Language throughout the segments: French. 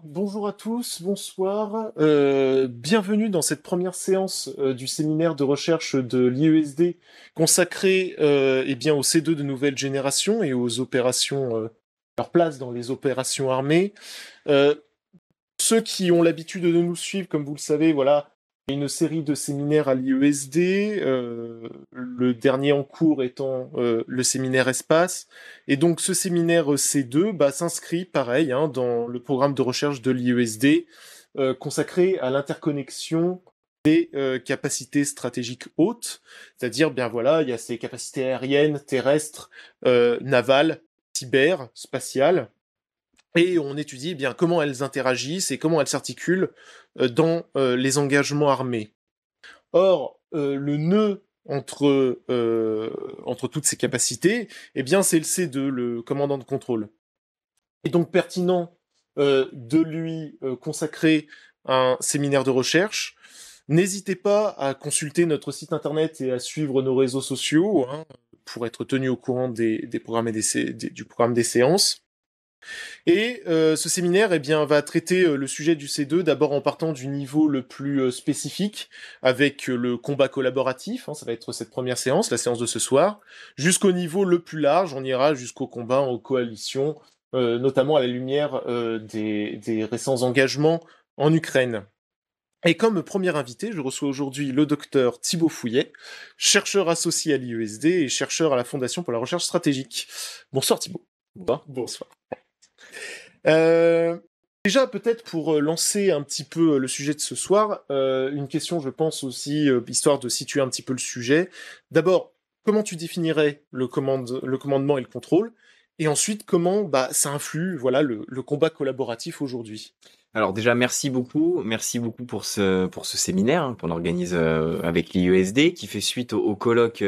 Bonjour à tous, bonsoir. Bienvenue dans cette première séance du séminaire de recherche de l'IESD consacré aux C2 de nouvelle génération et aux opérations, leur place dans les opérations armées. Euh, Ceux qui ont l'habitude de nous suivre, comme vous le savez, voilà, il y a une série de séminaires à l'IESD, le dernier en cours étant le séminaire Espace. Et donc ce séminaire C2 s'inscrit, pareil, hein, dans le programme de recherche de l'IESD, consacré à l'interconnexion des capacités stratégiques hautes, c'est-à-dire, bien voilà, il y a ces capacités aériennes, terrestres, navales, cyber, spatiales, et on étudie bien comment elles interagissent et comment elles s'articulent dans les engagements armés. Or, le nœud entre toutes ces capacités, c'est le C2, le commandant de contrôle. Et donc pertinent de lui consacrer un séminaire de recherche. N'hésitez pas à consulter notre site internet et à suivre nos réseaux sociaux, hein, pour être tenu au courant des programmes du programme des séances. Et ce séminaire va traiter le sujet du C2 d'abord en partant du niveau le plus spécifique avec le combat collaboratif, hein, ça va être cette première séance, la séance de ce soir, jusqu'au niveau le plus large, on ira jusqu'au combat en coalition, notamment à la lumière des récents engagements en Ukraine. Et comme premier invité, je reçois aujourd'hui le docteur Thibaut Fouillet, chercheur associé à l'IESD et chercheur à la Fondation pour la recherche stratégique. Bonsoir Thibaut. Bonsoir. Euh, Déjà, peut-être pour lancer un petit peu le sujet de ce soir, une question, je pense aussi, histoire de situer un petit peu le sujet. D'abord, comment tu définirais le commandement et le contrôle? Et ensuite, comment ça influe, voilà, le combat collaboratif aujourd'hui? Alors déjà, merci beaucoup pour ce séminaire qu'on organise avec l'IESD, qui fait suite au colloque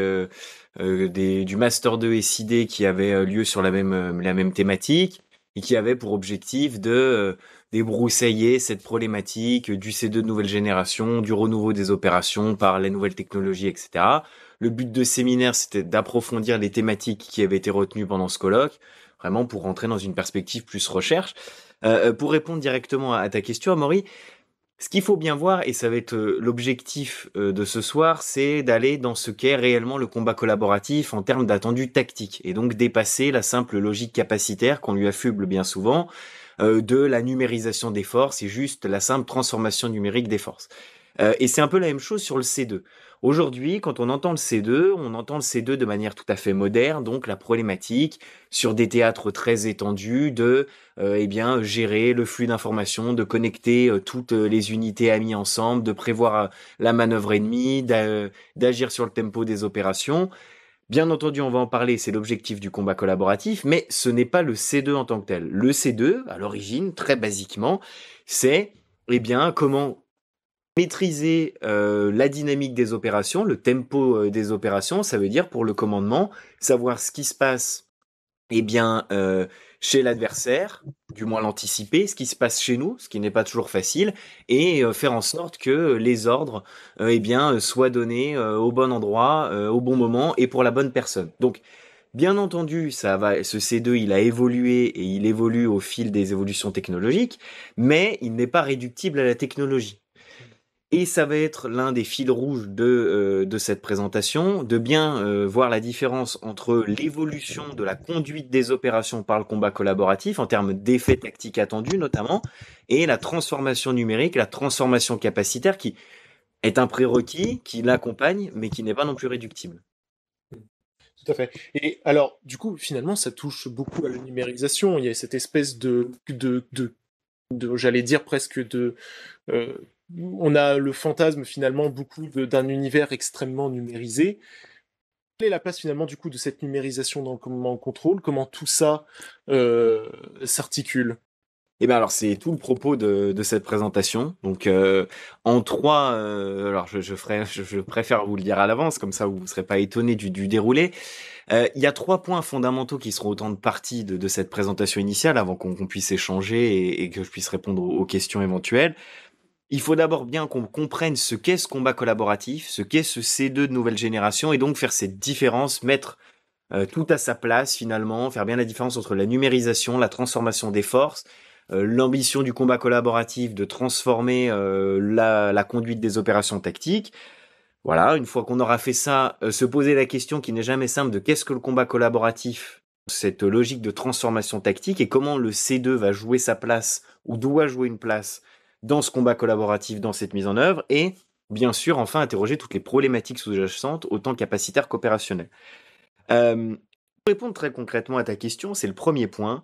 du Master 2 et SID qui avait lieu sur la même thématique et qui avait pour objectif de débroussailler cette problématique du C2 de nouvelle génération, du renouveau des opérations par les nouvelles technologies, etc. Le but de ce séminaire, c'était d'approfondir les thématiques qui avaient été retenues pendant ce colloque, vraiment pour rentrer dans une perspective plus recherche. Pour répondre directement à ta question, Amaury, ce qu'il faut bien voir, et ça va être l'objectif de ce soir, c'est d'aller dans ce qu'est réellement le combat collaboratif en termes d'attendu tactique, et donc dépasser la simple logique capacitaire qu'on lui affuble bien souvent, de la numérisation des forces et juste la simple transformation numérique des forces. Et c'est un peu la même chose sur le C2. Aujourd'hui, quand on entend le C2 de manière tout à fait moderne, donc la problématique sur des théâtres très étendus de gérer le flux d'informations, de connecter toutes les unités amies ensemble, de prévoir la manœuvre ennemie, d'agir sur le tempo des opérations. Bien entendu, on va en parler, c'est l'objectif du combat collaboratif, mais ce n'est pas le C2 en tant que tel. Le C2, à l'origine, très basiquement, c'est comment maîtriser la dynamique des opérations, le tempo des opérations, ça veut dire pour le commandement, savoir ce qui se passe chez l'adversaire, du moins l'anticiper, ce qui se passe chez nous, ce qui n'est pas toujours facile, et faire en sorte que les ordres soient donnés au bon endroit, au bon moment et pour la bonne personne. Donc bien entendu, ce C2, il a évolué et il évolue au fil des évolutions technologiques, mais il n'est pas réductible à la technologie. Et ça va être l'un des fils rouges de cette présentation, de bien voir la différence entre l'évolution de la conduite des opérations par le combat collaboratif, en termes d'effets tactiques attendus notamment, et la transformation numérique, la transformation capacitaire qui est un prérequis, qui l'accompagne, mais qui n'est pas non plus réductible. Tout à fait. Et alors, du coup, finalement, ça touche beaucoup à la numérisation. Il y a cette espèce j'allais dire presque euh, on a le fantasme finalement beaucoup d'un univers extrêmement numérisé. Quelle est la place finalement du coup de cette numérisation dans le command and control? Comment tout ça s'articule? Eh bien alors c'est tout le propos de cette présentation. Donc en trois, alors je préfère vous le dire à l'avance, comme ça vous ne serez pas étonné du déroulé. Il y a 3 points fondamentaux qui seront autant de parties de cette présentation initiale avant qu'on puisse échanger et que je puisse répondre aux questions éventuelles. Il faut d'abord bien qu'on comprenne ce qu'est ce combat collaboratif, ce qu'est ce C2 de nouvelle génération et donc faire cette différence, mettre tout à sa place finalement, faire bien la différence entre la numérisation, la transformation des forces, l'ambition du combat collaboratif de transformer la conduite des opérations tactiques. Voilà, une fois qu'on aura fait ça, se poser la question qui n'est jamais simple de qu'est-ce que le combat collaboratif, cette logique de transformation tactique et comment le C2 va jouer sa place ou doit jouer une place dans ce combat collaboratif, dans cette mise en œuvre, et bien sûr, enfin, interroger toutes les problématiques sous-jacentes, autant capacitaires qu'opérationnelles. Pour répondre très concrètement à ta question, c'est le premier point.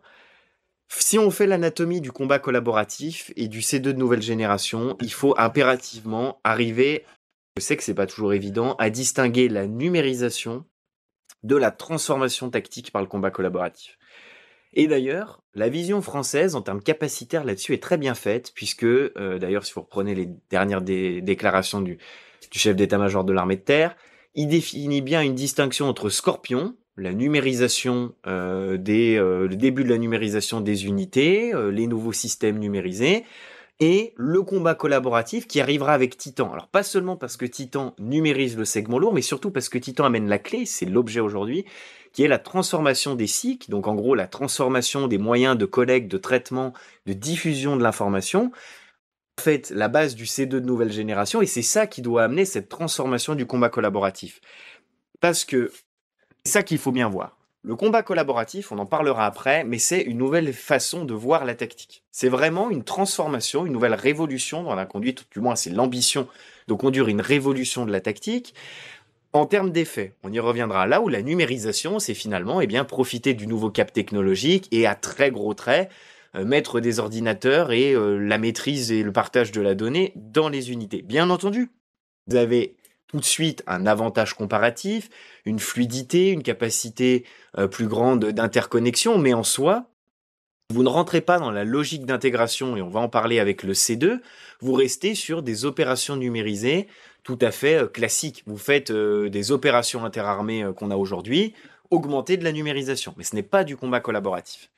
Si on fait l'anatomie du combat collaboratif et du C2 de nouvelle génération, il faut impérativement arriver, je sais que c'est pas toujours évident, à distinguer la numérisation de la transformation tactique par le combat collaboratif. Et d'ailleurs, la vision française en termes capacitaires là-dessus est très bien faite, puisque, d'ailleurs, si vous reprenez les dernières déclarations du chef d'état-major de l'armée de terre, il définit bien une distinction entre Scorpion, la numérisation le début de la numérisation des unités, les nouveaux systèmes numérisés, et le combat collaboratif qui arrivera avec Titan. Alors pas seulement parce que Titan numérise le segment lourd, mais surtout parce que Titan amène la clé, c'est l'objet aujourd'hui, qui est la transformation des cycles, donc en gros la transformation des moyens de collecte, de traitement, de diffusion de l'information, en fait la base du C2 de nouvelle génération, et c'est ça qui doit amener cette transformation du combat collaboratif. Parce que c'est ça qu'il faut bien voir. Le combat collaboratif, on en parlera après, mais c'est une nouvelle façon de voir la tactique. C'est vraiment une transformation, une nouvelle révolution dans la conduite, du moins c'est l'ambition de conduire une révolution de la tactique. En termes d'effets, on y reviendra. Là où la numérisation, c'est finalement profiter du nouveau cap technologique et à très gros traits, mettre des ordinateurs et la maîtrise et le partage de la donnée dans les unités. Bien entendu, vous avez tout de suite un avantage comparatif, une fluidité, une capacité plus grande d'interconnexion, mais en soi, vous ne rentrez pas dans la logique d'intégration, et on va en parler avec le C2, vous restez sur des opérations numérisées tout à fait classiques. Vous faites des opérations interarmées qu'on a aujourd'hui, augmenter de la numérisation, mais ce n'est pas du combat collaboratif.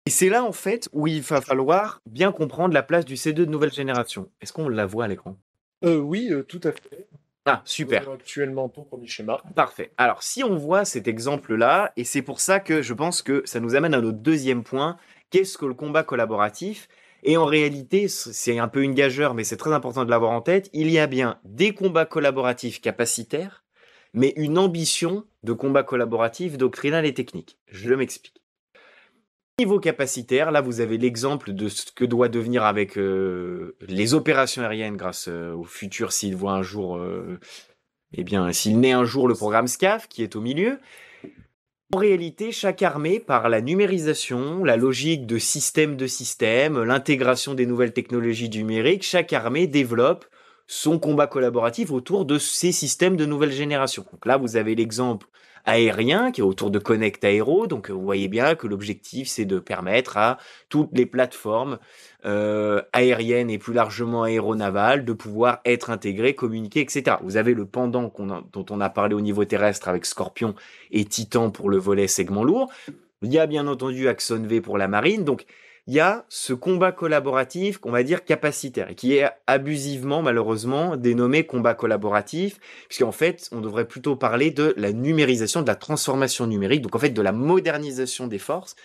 Et c'est là, en fait, où il va falloir bien comprendre la place du C2 de nouvelle génération. Est-ce qu'on la voit à l'écran ? Oui, tout à fait. Ah, super. Actuellement, ton premier schéma. Parfait. Alors, si on voit cet exemple-là, et c'est pour ça que je pense que ça nous amène à notre deuxième point, qu'est-ce que le combat collaboratif ? Et en réalité, c'est un peu une gageure, mais c'est très important de l'avoir en tête, il y a bien des combats collaboratifs capacitaires, mais une ambition de combat collaboratif doctrinal et technique. Je m'explique. Niveau capacitaire, là vous avez l'exemple de ce que doit devenir avec les opérations aériennes grâce au futur s'il voit un jour, s'il naît un jour le programme SCAF qui est au milieu. En réalité, chaque armée, par la numérisation, la logique de système, l'intégration des nouvelles technologies numériques, chaque armée développe son combat collaboratif autour de ces systèmes de nouvelle génération. Donc là, vous avez l'exemple aérien qui est autour de Connect Aero. Donc vous voyez bien que l'objectif c'est de permettre à toutes les plateformes aériennes et plus largement aéronavales de pouvoir être intégrées, communiquer, etc. Vous avez le pendant dont on a parlé au niveau terrestre avec Scorpion et Titan pour le volet segment lourd. Il y a bien entendu Axon V pour la marine. Donc il y a ce combat collaboratif qu'on va dire capacitaire et qui est abusivement, malheureusement, dénommé combat collaboratif, puisqu'en fait, on devrait plutôt parler de la numérisation, de la transformation numérique, donc en fait de la modernisation des forces,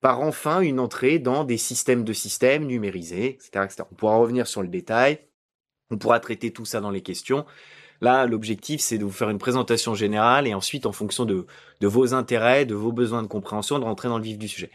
par enfin une entrée dans des systèmes numérisés, etc., etc. On pourra revenir sur le détail, on pourra traiter tout ça dans les questions. Là, l'objectif, c'est de vous faire une présentation générale et ensuite, en fonction de vos intérêts, de vos besoins de compréhension, de rentrer dans le vif du sujet.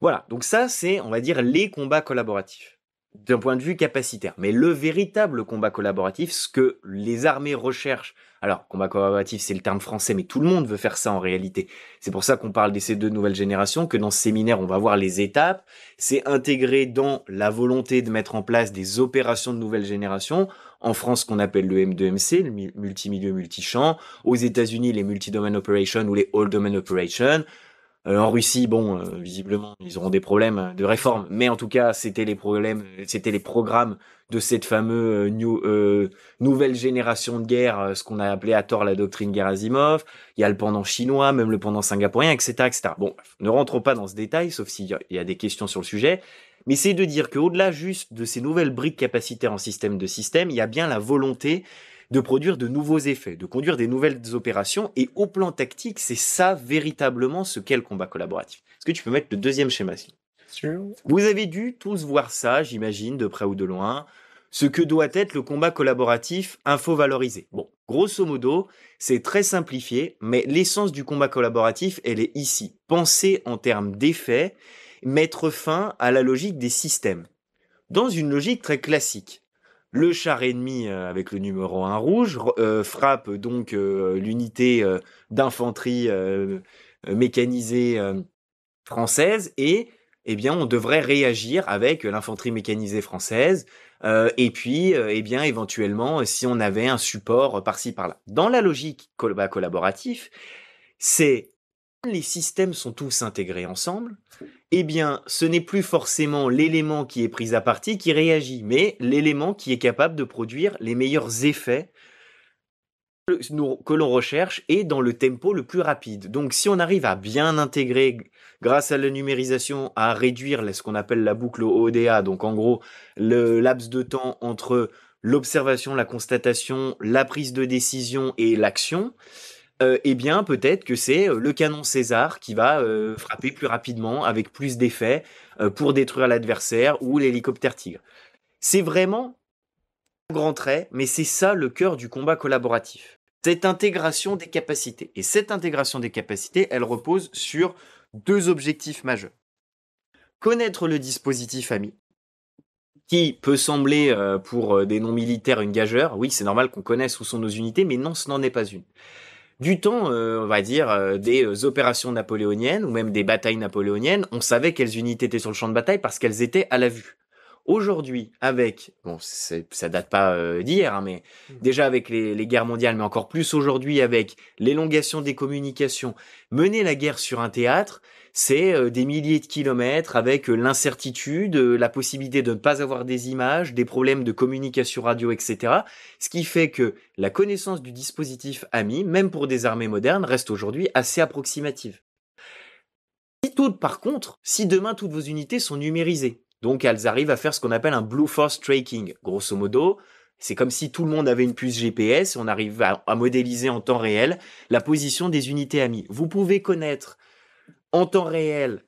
Voilà, donc ça c'est, on va dire, les combats collaboratifs, d'un point de vue capacitaire. Mais le véritable combat collaboratif, ce que les armées recherchent, alors combat collaboratif c'est le terme français, mais tout le monde veut faire ça en réalité. C'est pour ça qu'on parle des C2 de nouvelle génération, que dans ce séminaire on va voir les étapes, c'est intégré dans la volonté de mettre en place des opérations de nouvelle génération, en France qu'on appelle le M2MC, le multimilieu multichamp, aux États-Unis les multi-domain operations ou les all-domain operations. En Russie, visiblement, ils auront des problèmes de réforme, mais en tout cas, c'était les programmes de cette fameuse nouvelle génération de guerre, ce qu'on a appelé à tort la doctrine Gerasimov. Il y a le pendant chinois, même le pendant singapourien, etc., etc. Bon, ne rentrons pas dans ce détail, sauf s'il y a des questions sur le sujet. Mais c'est de dire qu'au-delà juste de ces nouvelles briques capacitaires en système, il y a bien la volonté de produire de nouveaux effets, de conduire des nouvelles opérations, et au plan tactique, c'est ça véritablement ce qu'est le combat collaboratif. Est-ce que tu peux mettre le deuxième schéma, s'il vous plaît ? Vous avez dû tous voir ça, j'imagine, de près ou de loin, ce que doit être le combat collaboratif info-valorisé. Bon, grosso modo, c'est très simplifié, mais l'essence du combat collaboratif, elle est ici. Penser en termes d'effets, mettre fin à la logique des systèmes. Dans une logique très classique, le char ennemi avec le numéro 1 rouge frappe donc l'unité d'infanterie mécanisée française et eh bien on devrait réagir avec l'infanterie mécanisée française et puis eh bien éventuellement si on avait un support par-ci par-là. Dans la logique collaboratif, c'est les systèmes sont tous intégrés ensemble, eh bien, ce n'est plus forcément l'élément qui est pris à partie qui réagit, mais l'élément qui est capable de produire les meilleurs effets que l'on recherche et dans le tempo le plus rapide. Donc, si on arrive à bien intégrer, grâce à la numérisation, à réduire ce qu'on appelle la boucle ODA, donc en gros, le laps de temps entre l'observation, la constatation, la prise de décision et l'action, eh bien, peut-être que c'est le canon César qui va frapper plus rapidement, avec plus d'effets, pour détruire l'adversaire, ou l'hélicoptère Tigre. C'est vraiment un grand trait, mais c'est ça le cœur du combat collaboratif. Cette intégration des capacités. Et cette intégration des capacités, elle repose sur 2 objectifs majeurs. Connaître le dispositif ami, qui peut sembler pour des non-militaires une gageure. Oui, c'est normal qu'on connaisse où sont nos unités, mais non, ce n'en est pas une. Du temps, on va dire, des opérations napoléoniennes ou même des batailles napoléoniennes, on savait quelles unités étaient sur le champ de bataille parce qu'elles étaient à la vue. Aujourd'hui, avec, bon, ça date pas d'hier, hein, mais déjà avec les guerres mondiales, mais encore plus aujourd'hui avec l'élongation des communications, mener la guerre sur un théâtre, c'est des milliers de kilomètres avec l'incertitude, la possibilité de ne pas avoir des images, des problèmes de communication radio, etc. Ce qui fait que la connaissance du dispositif ami, même pour des armées modernes, reste aujourd'hui assez approximative. Par contre, si demain toutes vos unités sont numérisées, donc elles arrivent à faire ce qu'on appelle un Blue Force Tracking. Grosso modo, c'est comme si tout le monde avait une puce GPS et on arrive à modéliser en temps réel la position des unités amies. Vous pouvez connaître en temps réel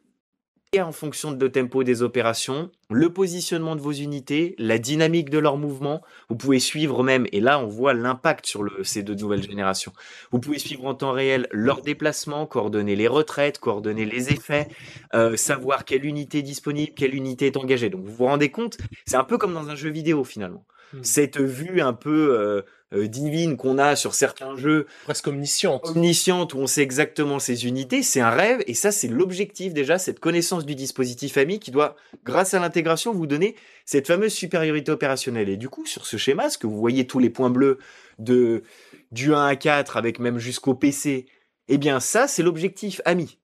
et en fonction de tempo des opérations, le positionnement de vos unités, la dynamique de leur mouvement. Vous pouvez suivre même, et là on voit l'impact sur ces 2 nouvelles générations. Vous pouvez suivre en temps réel leur déplacement, coordonner les retraites, coordonner les effets, savoir quelle unité est disponible, quelle unité est engagée. Donc vous vous rendez compte, c'est un peu comme dans un jeu vidéo finalement. Cette vue un peu divine qu'on a sur certains jeux, presque omnisciente, où on sait exactement ses unités, c'est un rêve, et ça c'est l'objectif déjà, cette connaissance du dispositif ami qui doit, grâce à l'intégration, vous donner cette fameuse supériorité opérationnelle. Et du coup, sur ce schéma, ce que vous voyez tous les points bleus du 1 à 4, avec même jusqu'au PC, eh bien ça c'est l'objectif ami.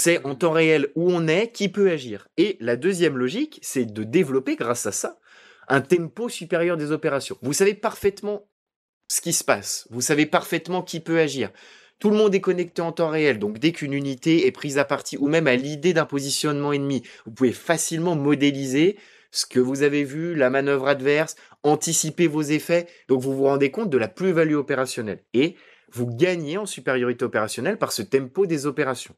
C'est en temps réel où on est, qui peut agir. Et la deuxième logique, c'est de développer, grâce à ça, un tempo supérieur des opérations. Vous savez parfaitement ce qui se passe. Vous savez parfaitement qui peut agir. Tout le monde est connecté en temps réel, donc dès qu'une unité est prise à partie, ou même à l'idée d'un positionnement ennemi, vous pouvez facilement modéliser ce que vous avez vu, la manœuvre adverse, anticiper vos effets, donc vous vous rendez compte de la plus-value opérationnelle. Et vous gagnez en supériorité opérationnelle par ce tempo des opérations.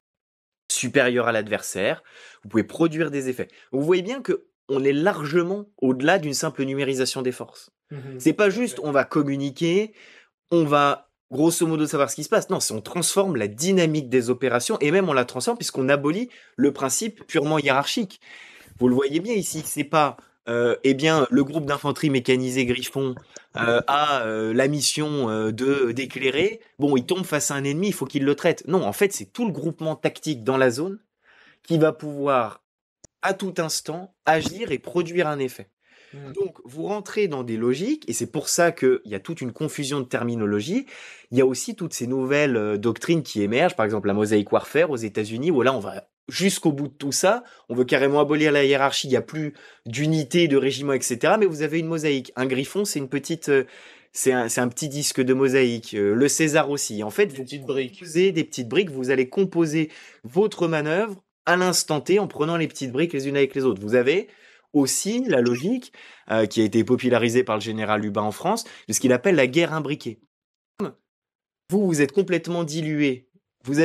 Supérieur à l'adversaire, vous pouvez produire des effets. Vous voyez bien que on est largement au-delà d'une simple numérisation des forces. C'est pas juste on va communiquer, on va grosso modo savoir ce qui se passe. Non, c'est on transforme la dynamique des opérations et même on la transforme puisqu'on abolit le principe purement hiérarchique. Vous le voyez bien ici, c'est pas eh bien le groupe d'infanterie mécanisée Griffon a la mission d'éclairer. Bon, il tombe face à un ennemi, il faut qu'il le traite. Non, en fait, c'est tout le groupement tactique dans la zone qui va pouvoir à tout instant agir et produire un effet. Donc, vous rentrez dans des logiques, et c'est pour ça qu'il y a toute une confusion de terminologie. Il y a aussi toutes ces nouvelles doctrines qui émergent, par exemple la Mosaic Warfare aux États-Unis, où là, on va jusqu'au bout de tout ça. On veut carrément abolir la hiérarchie, il n'y a plus d'unité, de régiment, etc. Mais vous avez une mosaïque. Un griffon, c'est une petite... c'est un petit disque de mosaïque. Le César aussi. En fait, vous posez des petites briques, vous allez composer votre manœuvre à l'instant T en prenant les petites briques les unes avec les autres. Vous avez aussi la logique qui a été popularisée par le général Lubin en France de ce qu'il appelle la guerre imbriquée. Vous êtes complètement dilué vous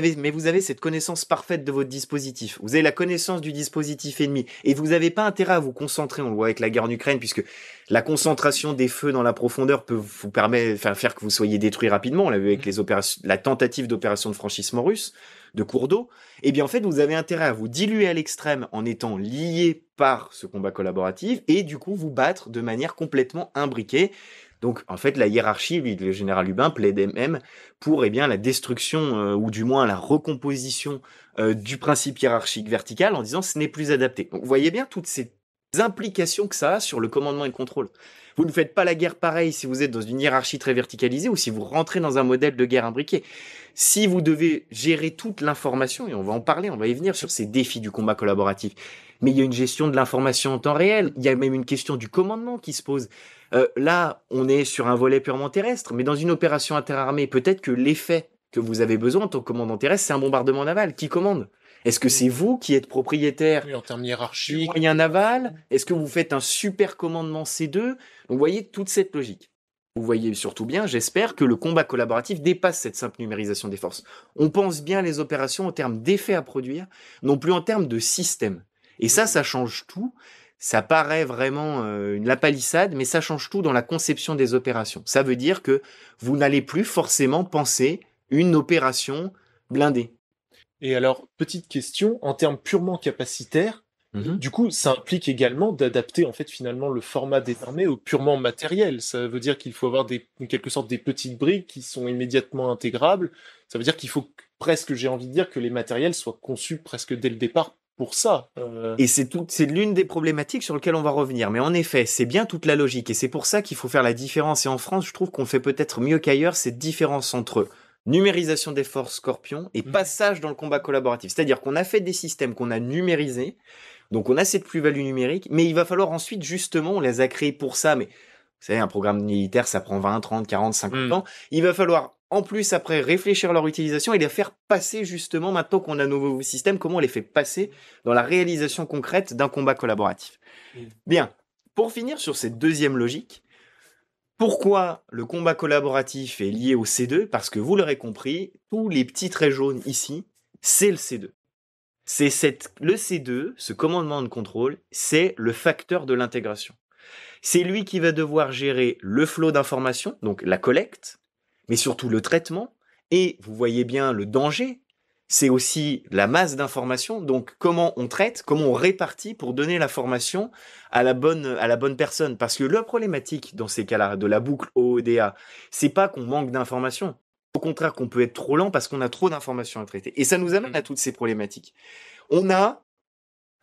avez cette connaissance parfaite de votre dispositif. Vous avez la connaissance du dispositif ennemi. Et vous n'avez pas intérêt à vous concentrer. On le voit avec la guerre en Ukraine, puisque la concentration des feux dans la profondeur peut vous permettre, enfin, faire que vous soyez détruit rapidement. On l'a vu avec les opérations, la tentative d'opération de franchissement russe de cours d'eau. Eh bien, en fait, vous avez intérêt à vous diluer à l'extrême en étant lié par ce combat collaboratif et du coup vous battre de manière complètement imbriquée. Donc, en fait, la hiérarchie, le général Hubin plaide même pour la destruction ou du moins la recomposition du principe hiérarchique vertical en disant ce n'est plus adapté. Donc, vous voyez bien toutes ces implications que ça a sur le commandement et le contrôle. Vous ne faites pas la guerre pareil si vous êtes dans une hiérarchie très verticalisée ou si vous rentrez dans un modèle de guerre imbriqué. Si vous devez gérer toute l'information, et on va en parler, on va y venir sur ces défis du combat collaboratif, mais il y a une gestion de l'information en temps réel, il y a même une question du commandement qui se pose. Là, on est sur un volet purement terrestre, mais dans une opération interarmée, peut-être que l'effet que vous avez besoin en tant que commandant terrestre, c'est un bombardement naval. Qui commande ? Est-ce que c'est vous qui êtes propriétaire en termes du hiérarchiques, moyen naval ? Est-ce que vous faites un super commandement C2 ? Donc, vous voyez toute cette logique. Vous voyez surtout bien, j'espère, que le combat collaboratif dépasse cette simple numérisation des forces. On pense bien les opérations en termes d'effets à produire, non plus en termes de système. Et ça change tout. Ça paraît vraiment la palissade, mais ça change tout dans la conception des opérations. Ça veut dire que vous n'allez plus forcément penser une opération blindée. Et alors, petite question, en termes purement capacitaires, du coup, ça implique également d'adapter en fait finalement le format des armées au purement matériel. Ça veut dire qu'il faut avoir en quelque sorte des petites briques qui sont immédiatement intégrables. Ça veut dire qu'il faut presque, j'ai envie de dire, que les matériels soient conçus presque dès le départ pour ça. Et c'est l'une des problématiques sur lesquelles on va revenir. Mais en effet, c'est bien toute la logique. Et c'est pour ça qu'il faut faire la différence. Et en France, je trouve qu'on fait peut-être mieux qu'ailleurs cette différence entre numérisation des forces Scorpion et passage dans le combat collaboratif. C'est-à-dire qu'on a fait des systèmes qu'on a numérisés. Donc on a cette plus-value numérique. Mais il va falloir ensuite, justement, on les a créés pour ça. Mais vous savez, un programme militaire, ça prend 20, 30, 40, 50 ans. Il va falloir, en plus, après, réfléchir à leur utilisation et les faire passer, justement, maintenant qu'on a nos nouveaux systèmes, comment on les fait passer dans la réalisation concrète d'un combat collaboratif. Bien, pour finir sur cette deuxième logique, pourquoi le combat collaboratif est lié au C2 ? Parce que vous l'aurez compris, tous les petits traits jaunes ici, c'est le C2. Le C2, ce commandement de contrôle, c'est le facteur de l'intégration. C'est lui qui va devoir gérer le flot d'informations, donc la collecte, mais surtout le traitement, et vous voyez bien le danger, c'est aussi la masse d'informations, donc comment on traite, comment on répartit pour donner l'information à la bonne personne. Parce que la problématique dans ces cas-là, de la boucle OODA, c'est pas qu'on manque d'informations, au contraire qu'on peut être trop lent parce qu'on a trop d'informations à traiter. Et ça nous amène à toutes ces problématiques. On a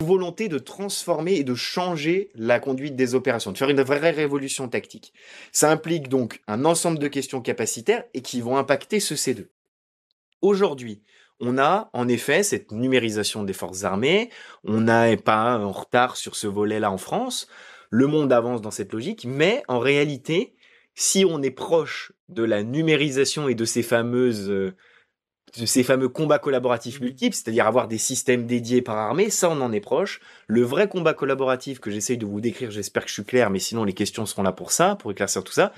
volonté de transformer et de changer la conduite des opérations, de faire une vraie révolution tactique. Ça implique donc un ensemble de questions capacitaires et qui vont impacter ce C2. Aujourd'hui, on a en effet cette numérisation des forces armées, on n'est pas en retard sur ce volet-là en France, le monde avance dans cette logique, mais en réalité, si on est proche de la numérisation et de ces fameux combats collaboratifs multiples, c'est-à-dire avoir des systèmes dédiés par armée, ça on en est proche. Le vrai combat collaboratif que j'essaye de vous décrire, j'espère que je suis clair, mais sinon les questions seront là pour ça, pour éclaircir tout ça,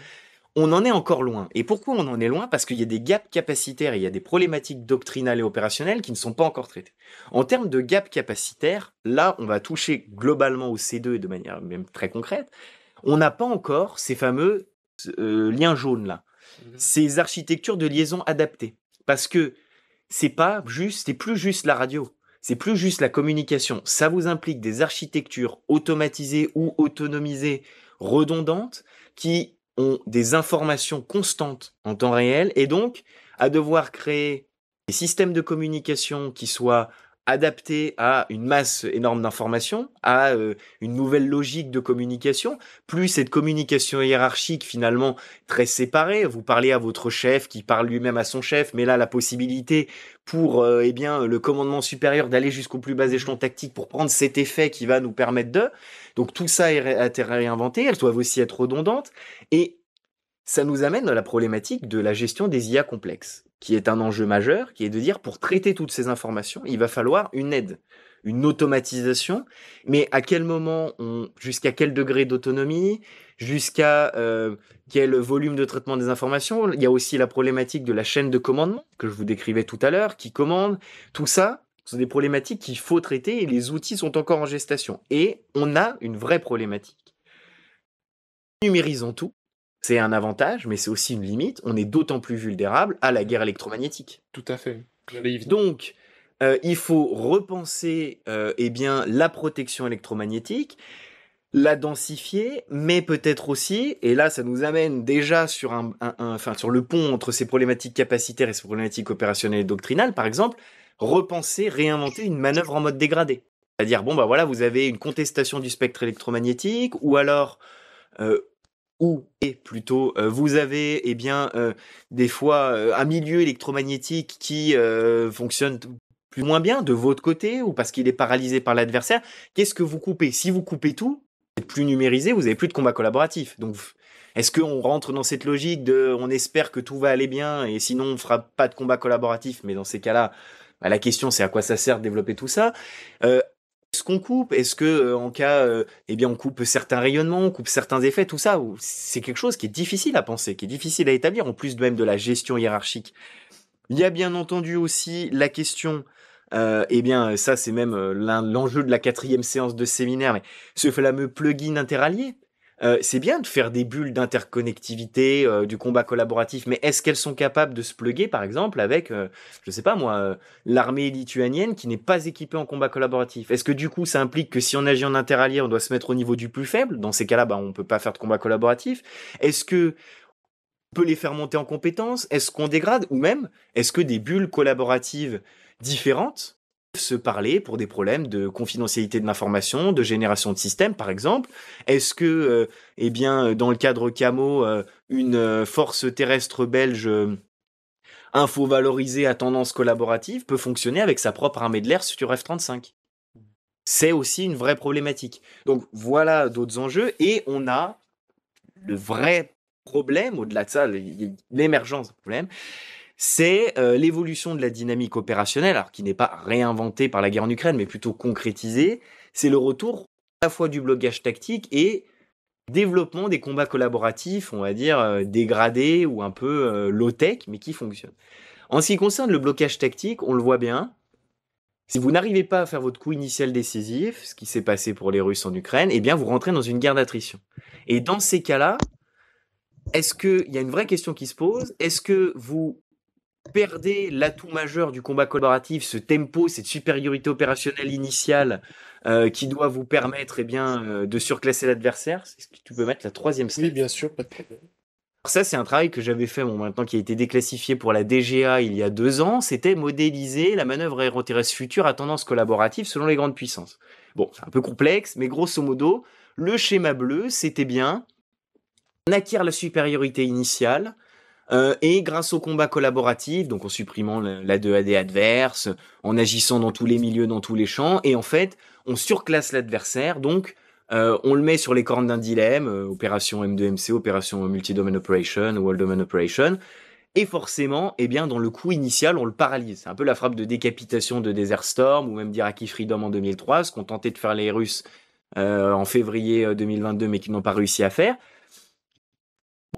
on en est encore loin. Et pourquoi on en est loin ? Parce qu'il y a des gaps capacitaires, il y a des problématiques doctrinales et opérationnelles qui ne sont pas encore traitées. En termes de gaps capacitaires, là on va toucher globalement au C2 et de manière même très concrète, on n'a pas encore ces fameux liens jaunes là, ces architectures de liaison adaptées. Parce que c'est plus juste la radio, c'est plus juste la communication. Ça vous implique des architectures automatisées ou autonomisées, redondantes, qui ont des informations constantes en temps réel, et donc à devoir créer des systèmes de communication qui soient adaptés à une masse énorme d'informations, à une nouvelle logique de communication, plus cette communication hiérarchique finalement très séparée. Vous parlez à votre chef qui parle lui-même à son chef, mais là la possibilité pour le commandement supérieur d'aller jusqu'au plus bas échelon tactique pour prendre cet effet qui va nous permettre de... Donc tout ça a été réinventé, elles doivent aussi être redondantes, et ça nous amène à la problématique de la gestion des IA complexes, qui est un enjeu majeur, qui est de dire, pour traiter toutes ces informations, il va falloir une aide. une automatisation, mais à quel moment, jusqu'à quel degré d'autonomie, jusqu'à quel volume de traitement des informations. Il y a aussi la problématique de la chaîne de commandement que je vous décrivais tout à l'heure, qui commande. Tout ça, ce sont des problématiques qu'il faut traiter et les outils sont encore en gestation. Et on a une vraie problématique. Numérisons tout. C'est un avantage, mais c'est aussi une limite. On est d'autant plus vulnérable à la guerre électromagnétique. Tout à fait. Donc, il faut repenser la protection électromagnétique, la densifier, mais peut-être aussi, et là ça nous amène déjà sur sur le pont entre ces problématiques capacitaires et ces problématiques opérationnelles et doctrinales, par exemple, repenser, réinventer une manœuvre en mode dégradé. C'est-à-dire, bon bah voilà, vous avez une contestation du spectre électromagnétique, ou alors vous avez des fois un milieu électromagnétique qui fonctionne plus ou moins bien de votre côté ou parce qu'il est paralysé par l'adversaire. Qu'est-ce que vous coupez? Si vous coupez tout, vous êtes plus numérisé, vous avez plus de combat collaboratif. Donc est-ce qu'on rentre dans cette logique de on espère que tout va aller bien et sinon on fera pas de combat collaboratif? Mais dans ces cas-là, la question c'est à quoi ça sert de développer tout ça? Est-ce qu'on coupe? Est-ce que en cas, on coupe certains rayonnements, on coupe certains effets, tout ça? C'est quelque chose qui est difficile à penser, qui est difficile à établir, en plus même de la gestion hiérarchique. Il y a bien entendu aussi la question, ça c'est même l'enjeu de la 4e séance de séminaire, mais ce fameux plugin interallié. C'est bien de faire des bulles d'interconnectivité, du combat collaboratif, mais est-ce qu'elles sont capables de se plugger, par exemple, avec, je sais pas moi, l'armée lituanienne qui n'est pas équipée en combat collaboratif? Est-ce que du coup, ça implique que si on agit en interallié, on doit se mettre au niveau du plus faible? Dans ces cas-là, on peut pas faire de combat collaboratif. Est-ce que on peut les faire monter en compétences? Est-ce qu'on dégrade? Ou même, est-ce que des bulles collaboratives différentes se parler pour des problèmes de confidentialité de l'information, de génération de systèmes, par exemple? Est-ce que, dans le cadre CAMO, une force terrestre belge info-valorisée à tendance collaborative peut fonctionner avec sa propre armée de l'air sur F-35? C'est aussi une vraie problématique. Donc voilà d'autres enjeux, et on a le vrai problème, au-delà de ça, l'émergence du problème, c'est l'évolution de la dynamique opérationnelle, alors qui n'est pas réinventée par la guerre en Ukraine, mais plutôt concrétisée. C'est le retour à la fois du blocage tactique et développement des combats collaboratifs, on va dire, dégradés ou un peu low-tech, mais qui fonctionnent. En ce qui concerne le blocage tactique, on le voit bien, si vous n'arrivez pas à faire votre coup initial décisif, ce qui s'est passé pour les Russes en Ukraine, vous rentrez dans une guerre d'attrition. Et dans ces cas-là, est-ce qu'il y a une vraie question qui se pose? Est-ce que vous perdez l'atout majeur du combat collaboratif, ce tempo, cette supériorité opérationnelle initiale qui doit vous permettre de surclasser l'adversaire? Est-ce que tu peux mettre la 3e slide? Oui, bien sûr, pas de problème. Ça, c'est un travail que j'avais fait, maintenant qui a été déclassifié pour la DGA il y a 2 ans. C'était modéliser la manœuvre aéroterrestre future à tendance collaborative selon les grandes puissances. Bon, c'est un peu complexe, mais grosso modo, le schéma bleu, c'était bien on acquiert la supériorité initiale et grâce au combat collaboratif, donc en supprimant la 2AD adverse, en agissant dans tous les milieux, dans tous les champs, et en fait, on surclasse l'adversaire, donc on le met sur les cornes d'un dilemme, opération M2MC, opération Multi-Domain Operation, World Domain Operation, et forcément, dans le coup initial, on le paralyse. C'est un peu la frappe de décapitation de Desert Storm, ou même d'Iraqi Freedom en 2003, ce qu'ont tenté de faire les Russes en février 2022, mais qui n'ont pas réussi à faire.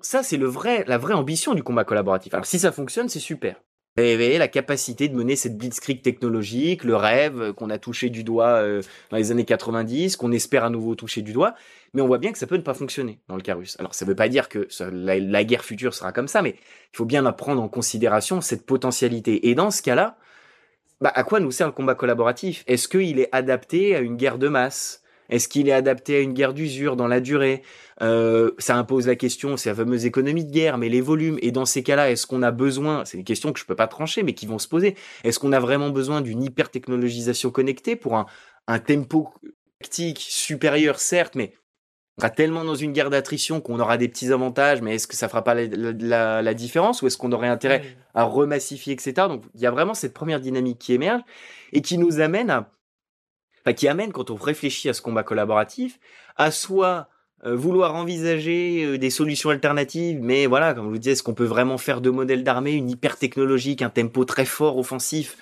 Ça, c'est la vraie ambition du combat collaboratif. Alors si ça fonctionne, c'est super. Vous avez la capacité de mener cette blitzkrieg technologique, le rêve qu'on a touché du doigt dans les années 90, qu'on espère à nouveau toucher du doigt, mais on voit bien que ça peut ne pas fonctionner dans le cas russe. Alors ça ne veut pas dire que la guerre future sera comme ça, mais il faut bien prendre en considération cette potentialité. Et dans ce cas-là, à quoi nous sert le combat collaboratif? Est-ce qu'il est adapté à une guerre de masse? Est-ce qu'il est adapté à une guerre d'usure dans la durée? Ça impose la question, c'est la fameuse économie de guerre, mais les volumes. Et dans ces cas-là, est-ce qu'on a besoin, c'est des questions que je peux pas trancher, mais qui vont se poser, est-ce qu'on a vraiment besoin d'une hyper-technologisation connectée pour un tempo tactique supérieur, certes, mais on sera tellement dans une guerre d'attrition qu'on aura des petits avantages, mais est-ce que ça fera pas la différence, ou est-ce qu'on aurait intérêt à remassifier, etc. Donc il y a vraiment cette première dynamique qui émerge et qui nous amène qui amène, quand on réfléchit à ce combat collaboratif, à soit vouloir envisager des solutions alternatives, mais voilà, comme je vous disais, est-ce qu'on peut vraiment faire 2 modèles d'armée, une hyper technologique, un tempo très fort offensif,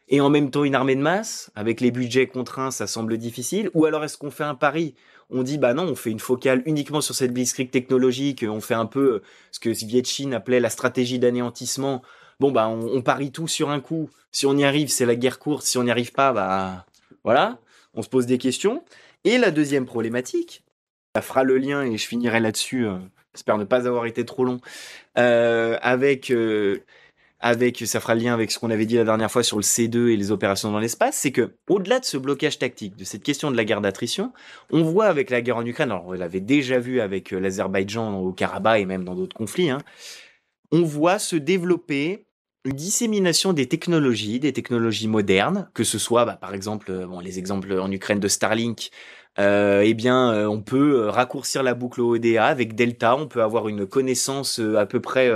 et en même temps une armée de masse, avec les budgets contraints, ça semble difficile. Ou alors est-ce qu'on fait un pari? On dit bah non, on fait une focale uniquement sur cette blitzkrieg technologique, on fait un peu ce que Vietchine appelait la stratégie d'anéantissement. Bon bah on parie tout sur un coup. Si on y arrive, c'est la guerre courte. Si on n'y arrive pas, bah voilà, on se pose des questions. Et la deuxième problématique, ça fera le lien et je finirai là-dessus. J'espère ne pas avoir été trop long. Avec ça fera le lien avec ce qu'on avait dit la dernière fois sur le C2 et les opérations dans l'espace, c'est que au-delà de ce blocage tactique, de cette question de la guerre d'attrition, on voit avec la guerre en Ukraine, alors on l'avait déjà vu avec l'Azerbaïdjan au Karabakh et même dans d'autres conflits, hein, on voit se développer une dissémination des technologies modernes, que ce soit par exemple les exemples en Ukraine de Starlink. On peut raccourcir la boucle ODA avec Delta, on peut avoir une connaissance à peu près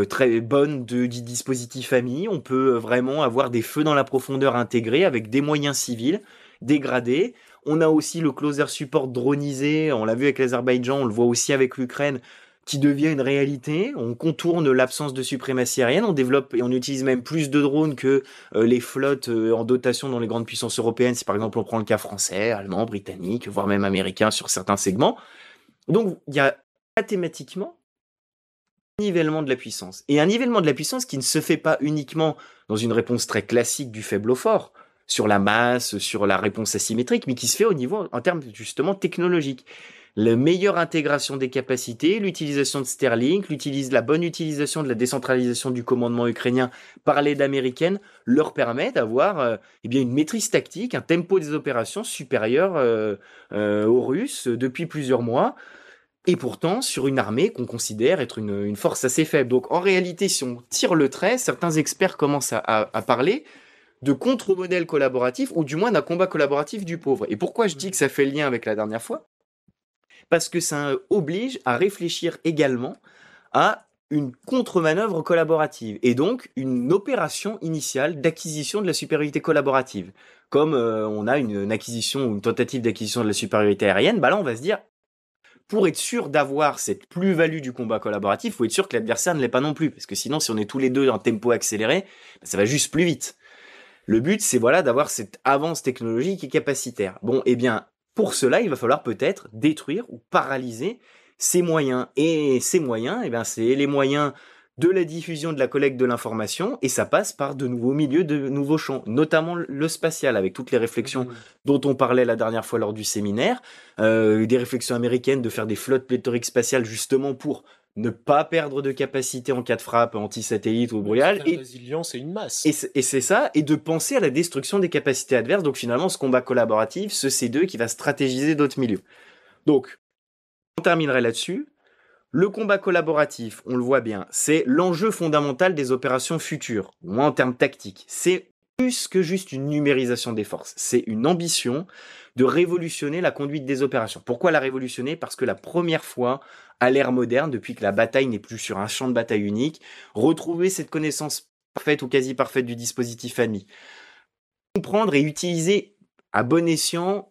très bonne du dispositif ami. On peut vraiment avoir des feux dans la profondeur intégrés avec des moyens civils dégradés. On a aussi le closer support dronisé. On l'a vu avec l'Azerbaïdjan, on le voit aussi avec l'Ukraine, qui devient une réalité. On contourne l'absence de suprématie aérienne. On développe et on utilise même plus de drones que les flottes en dotation dans les grandes puissances européennes. Si par exemple on prend le cas français, allemand, britannique, voire même américain sur certains segments. Donc il y a mathématiquement nivellement de la puissance. Et un nivellement de la puissance qui ne se fait pas uniquement dans une réponse très classique du faible au fort, sur la masse, sur la réponse asymétrique, mais qui se fait au niveau, en termes justement technologiques. La meilleure intégration des capacités, l'utilisation de Sterling, la bonne utilisation de la décentralisation du commandement ukrainien par l'aide américaine leur permet d'avoir une maîtrise tactique, un tempo des opérations supérieur aux Russes depuis plusieurs mois. Et pourtant, sur une armée qu'on considère être une force assez faible. Donc en réalité, si on tire le trait, certains experts commencent à parler de contre-modèle collaboratif, ou du moins d'un combat collaboratif du pauvre. Et pourquoi je dis que ça fait le lien avec la dernière fois? Parce que ça oblige à réfléchir également à une contre-manœuvre collaborative, et donc une opération initiale d'acquisition de la supériorité collaborative. Comme on a une acquisition ou une tentative d'acquisition de la supériorité aérienne, bah là on va se dire, pour être sûr d'avoir cette plus-value du combat collaboratif, il faut être sûr que l'adversaire ne l'est pas non plus. Parce que sinon, si on est tous les deux en tempo accéléré, ça va juste plus vite. Le but, c'est d'avoir cette avance technologique et capacitaire. Bon, pour cela, il va falloir peut-être détruire ou paralyser ces moyens. Et ces moyens, c'est les moyens de la diffusion de la collecte de l'information, et ça passe par de nouveaux milieux, de nouveaux champs, notamment le spatial, avec toutes les réflexions dont on parlait la dernière fois lors du séminaire, des réflexions américaines de faire des flottes pléthoriques spatiales justement pour ne pas perdre de capacité en cas de frappe anti-satellite ou brouillage. Et résilience et une masse. Et c'est ça, et de penser à la destruction des capacités adverses. Donc finalement, ce combat collaboratif, ce C2 qui va stratégiser d'autres milieux. Donc, on terminerait là-dessus. Le combat collaboratif, on le voit bien, c'est l'enjeu fondamental des opérations futures, au moins en termes tactiques. C'est plus que juste une numérisation des forces, c'est une ambition de révolutionner la conduite des opérations. Pourquoi la révolutionner? Parce que la première fois, à l'ère moderne, depuis que la bataille n'est plus sur un champ de bataille unique, retrouver cette connaissance parfaite ou quasi parfaite du dispositif ami, comprendre et utiliser à bon escient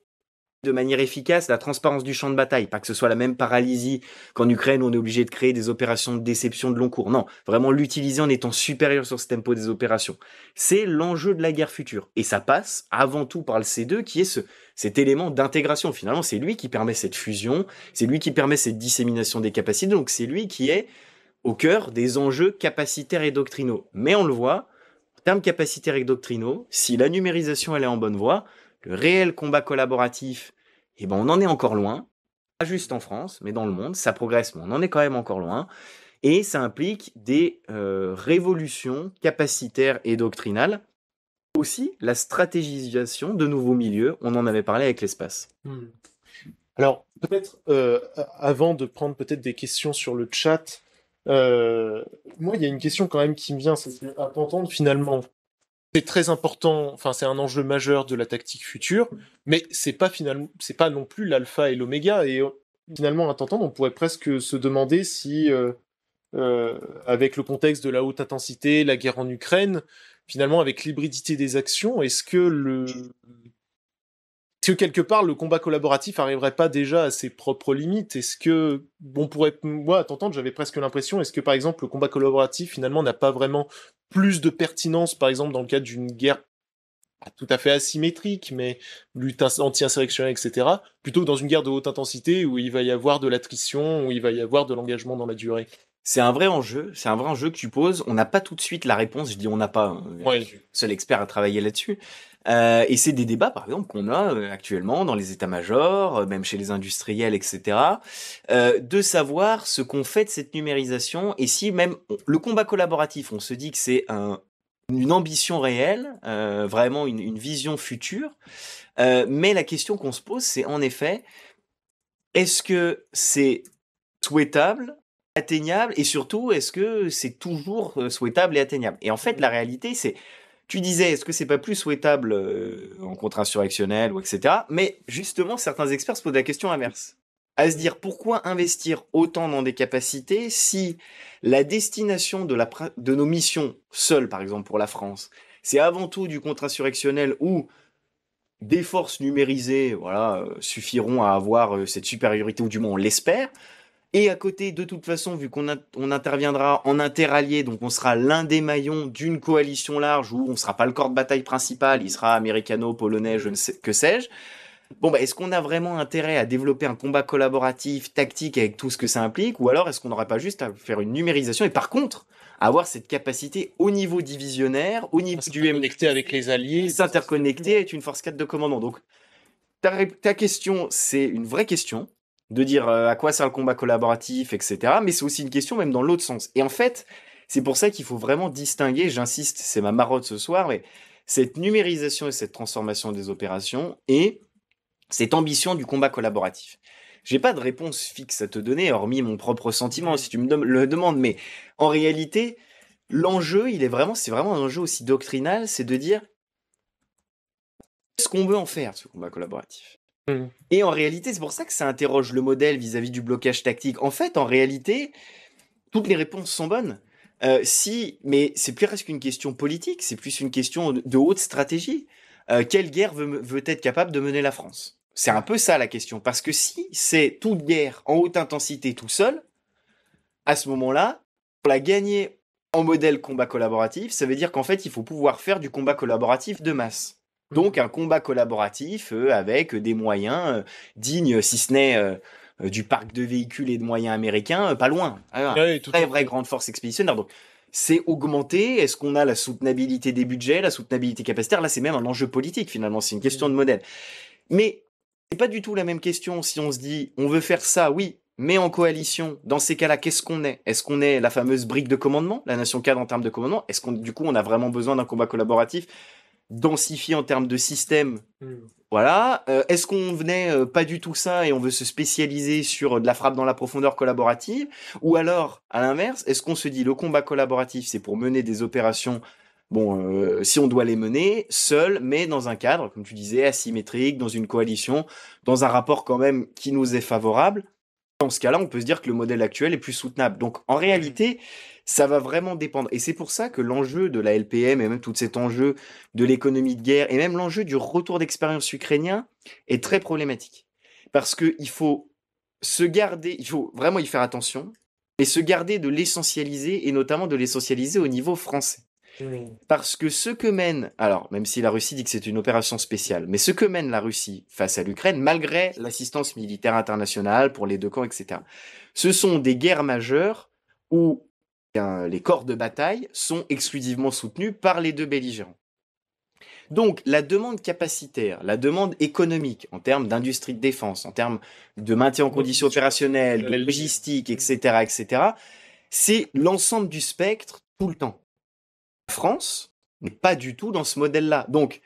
de manière efficace la transparence du champ de bataille, pas que ce soit la même paralysie qu'en Ukraine où on est obligé de créer des opérations de déception de long cours. Non, vraiment l'utiliser en étant supérieur sur ce tempo des opérations. C'est l'enjeu de la guerre future. Et ça passe avant tout par le C2 qui est cet élément d'intégration. Finalement, c'est lui qui permet cette fusion, c'est lui qui permet cette dissémination des capacités, donc c'est lui qui est au cœur des enjeux capacitaires et doctrinaux. Mais on le voit, en termes capacitaires et doctrinaux, si la numérisation elle est en bonne voie, le réel combat collaboratif, on en est encore loin. Pas juste en France, mais dans le monde, ça progresse, mais on en est quand même encore loin. Et ça implique des révolutions capacitaires et doctrinales. Aussi, la stratégisation de nouveaux milieux, on en avait parlé avec l'espace. Alors, peut-être, avant de prendre peut-être des questions sur le chat, moi, il y a une question quand même qui me vient, c'est à t'entendre finalement. C'est très important, enfin c'est un enjeu majeur de la tactique future, mais c'est pas non plus l'alpha et l'oméga. Et finalement, à t'entendre, on pourrait presque se demander si, avec le contexte de la haute intensité, la guerre en Ukraine, finalement avec l'hybridité des actions, est-ce que quelque part le combat collaboratif arriverait pas déjà à ses propres limites? Est-ce que moi à t'entendre, j'avais presque l'impression, est-ce que par exemple le combat collaboratif finalement n'a pas vraiment plus de pertinence, par exemple, dans le cadre d'une guerre pas tout à fait asymétrique, mais lutte anti-insurrectionnelle, etc., plutôt que dans une guerre de haute intensité où il va y avoir de l'attrition, où il va y avoir de l'engagement dans la durée. C'est un vrai enjeu que tu poses. On n'a pas tout de suite la réponse, je dis on n'a pas, hein. Ouais. Seul expert à travailler là-dessus. Et c'est des débats, par exemple, qu'on a actuellement dans les états-majors, même chez les industriels, etc., de savoir ce qu'on fait de cette numérisation et si même le combat collaboratif, on se dit que c'est une ambition réelle, vraiment une vision future, mais la question qu'on se pose, c'est en effet, est-ce que c'est souhaitable, atteignable, et surtout, est-ce que c'est toujours souhaitable et atteignable? Et en fait, la réalité, c'est, tu disais, est-ce que c'est pas plus souhaitable en contre-insurrectionnel ou etc. Mais justement, certains experts se posent la question inverse. À se dire, pourquoi investir autant dans des capacités si la destination de nos missions seules, par exemple pour la France, c'est avant tout du contre-insurrectionnel où des forces numérisées, voilà, suffiront à avoir cette supériorité, ou du moins on l'espère. Et à côté, de toute façon, vu on interviendra en interallié, donc on sera l'un des maillons d'une coalition large où on sera pas le corps de bataille principal, il sera américano, polonais, je ne sais que sais-je. Bon, bah, est-ce qu'on a vraiment intérêt à développer un combat collaboratif, tactique, avec tout ce que ça implique, ou alors est-ce qu'on n'aurait pas juste à faire une numérisation et par contre avoir cette capacité au niveau divisionnaire, au niveau du connecté avec les alliés, s'interconnecter, être une force 4 de commandant. Donc ta question, c'est une vraie question de dire à quoi sert le combat collaboratif, etc. Mais c'est aussi une question même dans l'autre sens. Et en fait, c'est pour ça qu'il faut vraiment distinguer, j'insiste, c'est ma marotte ce soir, mais cette numérisation et cette transformation des opérations et cette ambition du combat collaboratif. J'ai pas de réponse fixe à te donner, hormis mon propre sentiment, si tu me le demandes, mais en réalité, l'enjeu, c'est vraiment un enjeu aussi doctrinal, c'est de dire qu'est-ce qu'on veut en faire de ce combat collaboratif. Et en réalité, c'est pour ça que ça interroge le modèle vis-à-vis du blocage tactique. En fait, en réalité, toutes les réponses sont bonnes. Mais c'est plus presque une question politique, c'est plus une question de haute stratégie. Quelle guerre veut être capable de mener la France? C'est un peu ça la question. Parce que si c'est toute guerre en haute intensité tout seul, à ce moment-là, pour la gagner en modèle combat collaboratif, ça veut dire qu'en fait, il faut pouvoir faire du combat collaboratif de masse. Donc un combat collaboratif avec des moyens dignes, si ce n'est du parc de véhicules et de moyens américains, pas loin. Très vraie grande force expéditionnaire. Donc c'est augmenter. Est-ce qu'on a la soutenabilité des budgets, la soutenabilité capacitaire? Là, c'est même un enjeu politique finalement. C'est une question de modèle. Mais c'est pas du tout la même question si on se dit on veut faire ça, oui, mais en coalition. Dans ces cas-là, qu'est-ce qu'on est? Est-ce qu'on est la fameuse brique de commandement, la nation cadre en termes de commandement? Est-ce qu'on du coup on a vraiment besoin d'un combat collaboratif densifié en termes de système? Voilà. Est-ce qu'on venait pas du tout ça et on veut se spécialiser sur de la frappe dans la profondeur collaborative? Ou alors, à l'inverse, est-ce qu'on se dit le combat collaboratif, c'est pour mener des opérations, si on doit les mener, seul, mais dans un cadre, comme tu disais, asymétrique, dans une coalition, dans un rapport quand même qui nous est favorable? Dans ce cas-là, on peut se dire que le modèle actuel est plus soutenable. Donc, en réalité, ça va vraiment dépendre. Et c'est pour ça que l'enjeu de la LPM et même tout cet enjeu de l'économie de guerre et même l'enjeu du retour d'expérience ukrainien est très problématique. Parce qu'il faut il faut vraiment y faire attention et se garder de l'essentialiser et notamment de l'essentialiser au niveau français. Parce que ce que mène, alors même si la Russie dit que c'est une opération spéciale, mais ce que mène la Russie face à l'Ukraine, malgré l'assistance militaire internationale pour les deux camps, etc., ce sont des guerres majeures où les corps de bataille sont exclusivement soutenus par les deux belligérants. Donc la demande capacitaire, la demande économique en termes d'industrie de défense, en termes de maintien en conditions opérationnelles, de logistique, etc., etc., c'est l'ensemble du spectre tout le temps. La France n'est pas du tout dans ce modèle-là. Donc,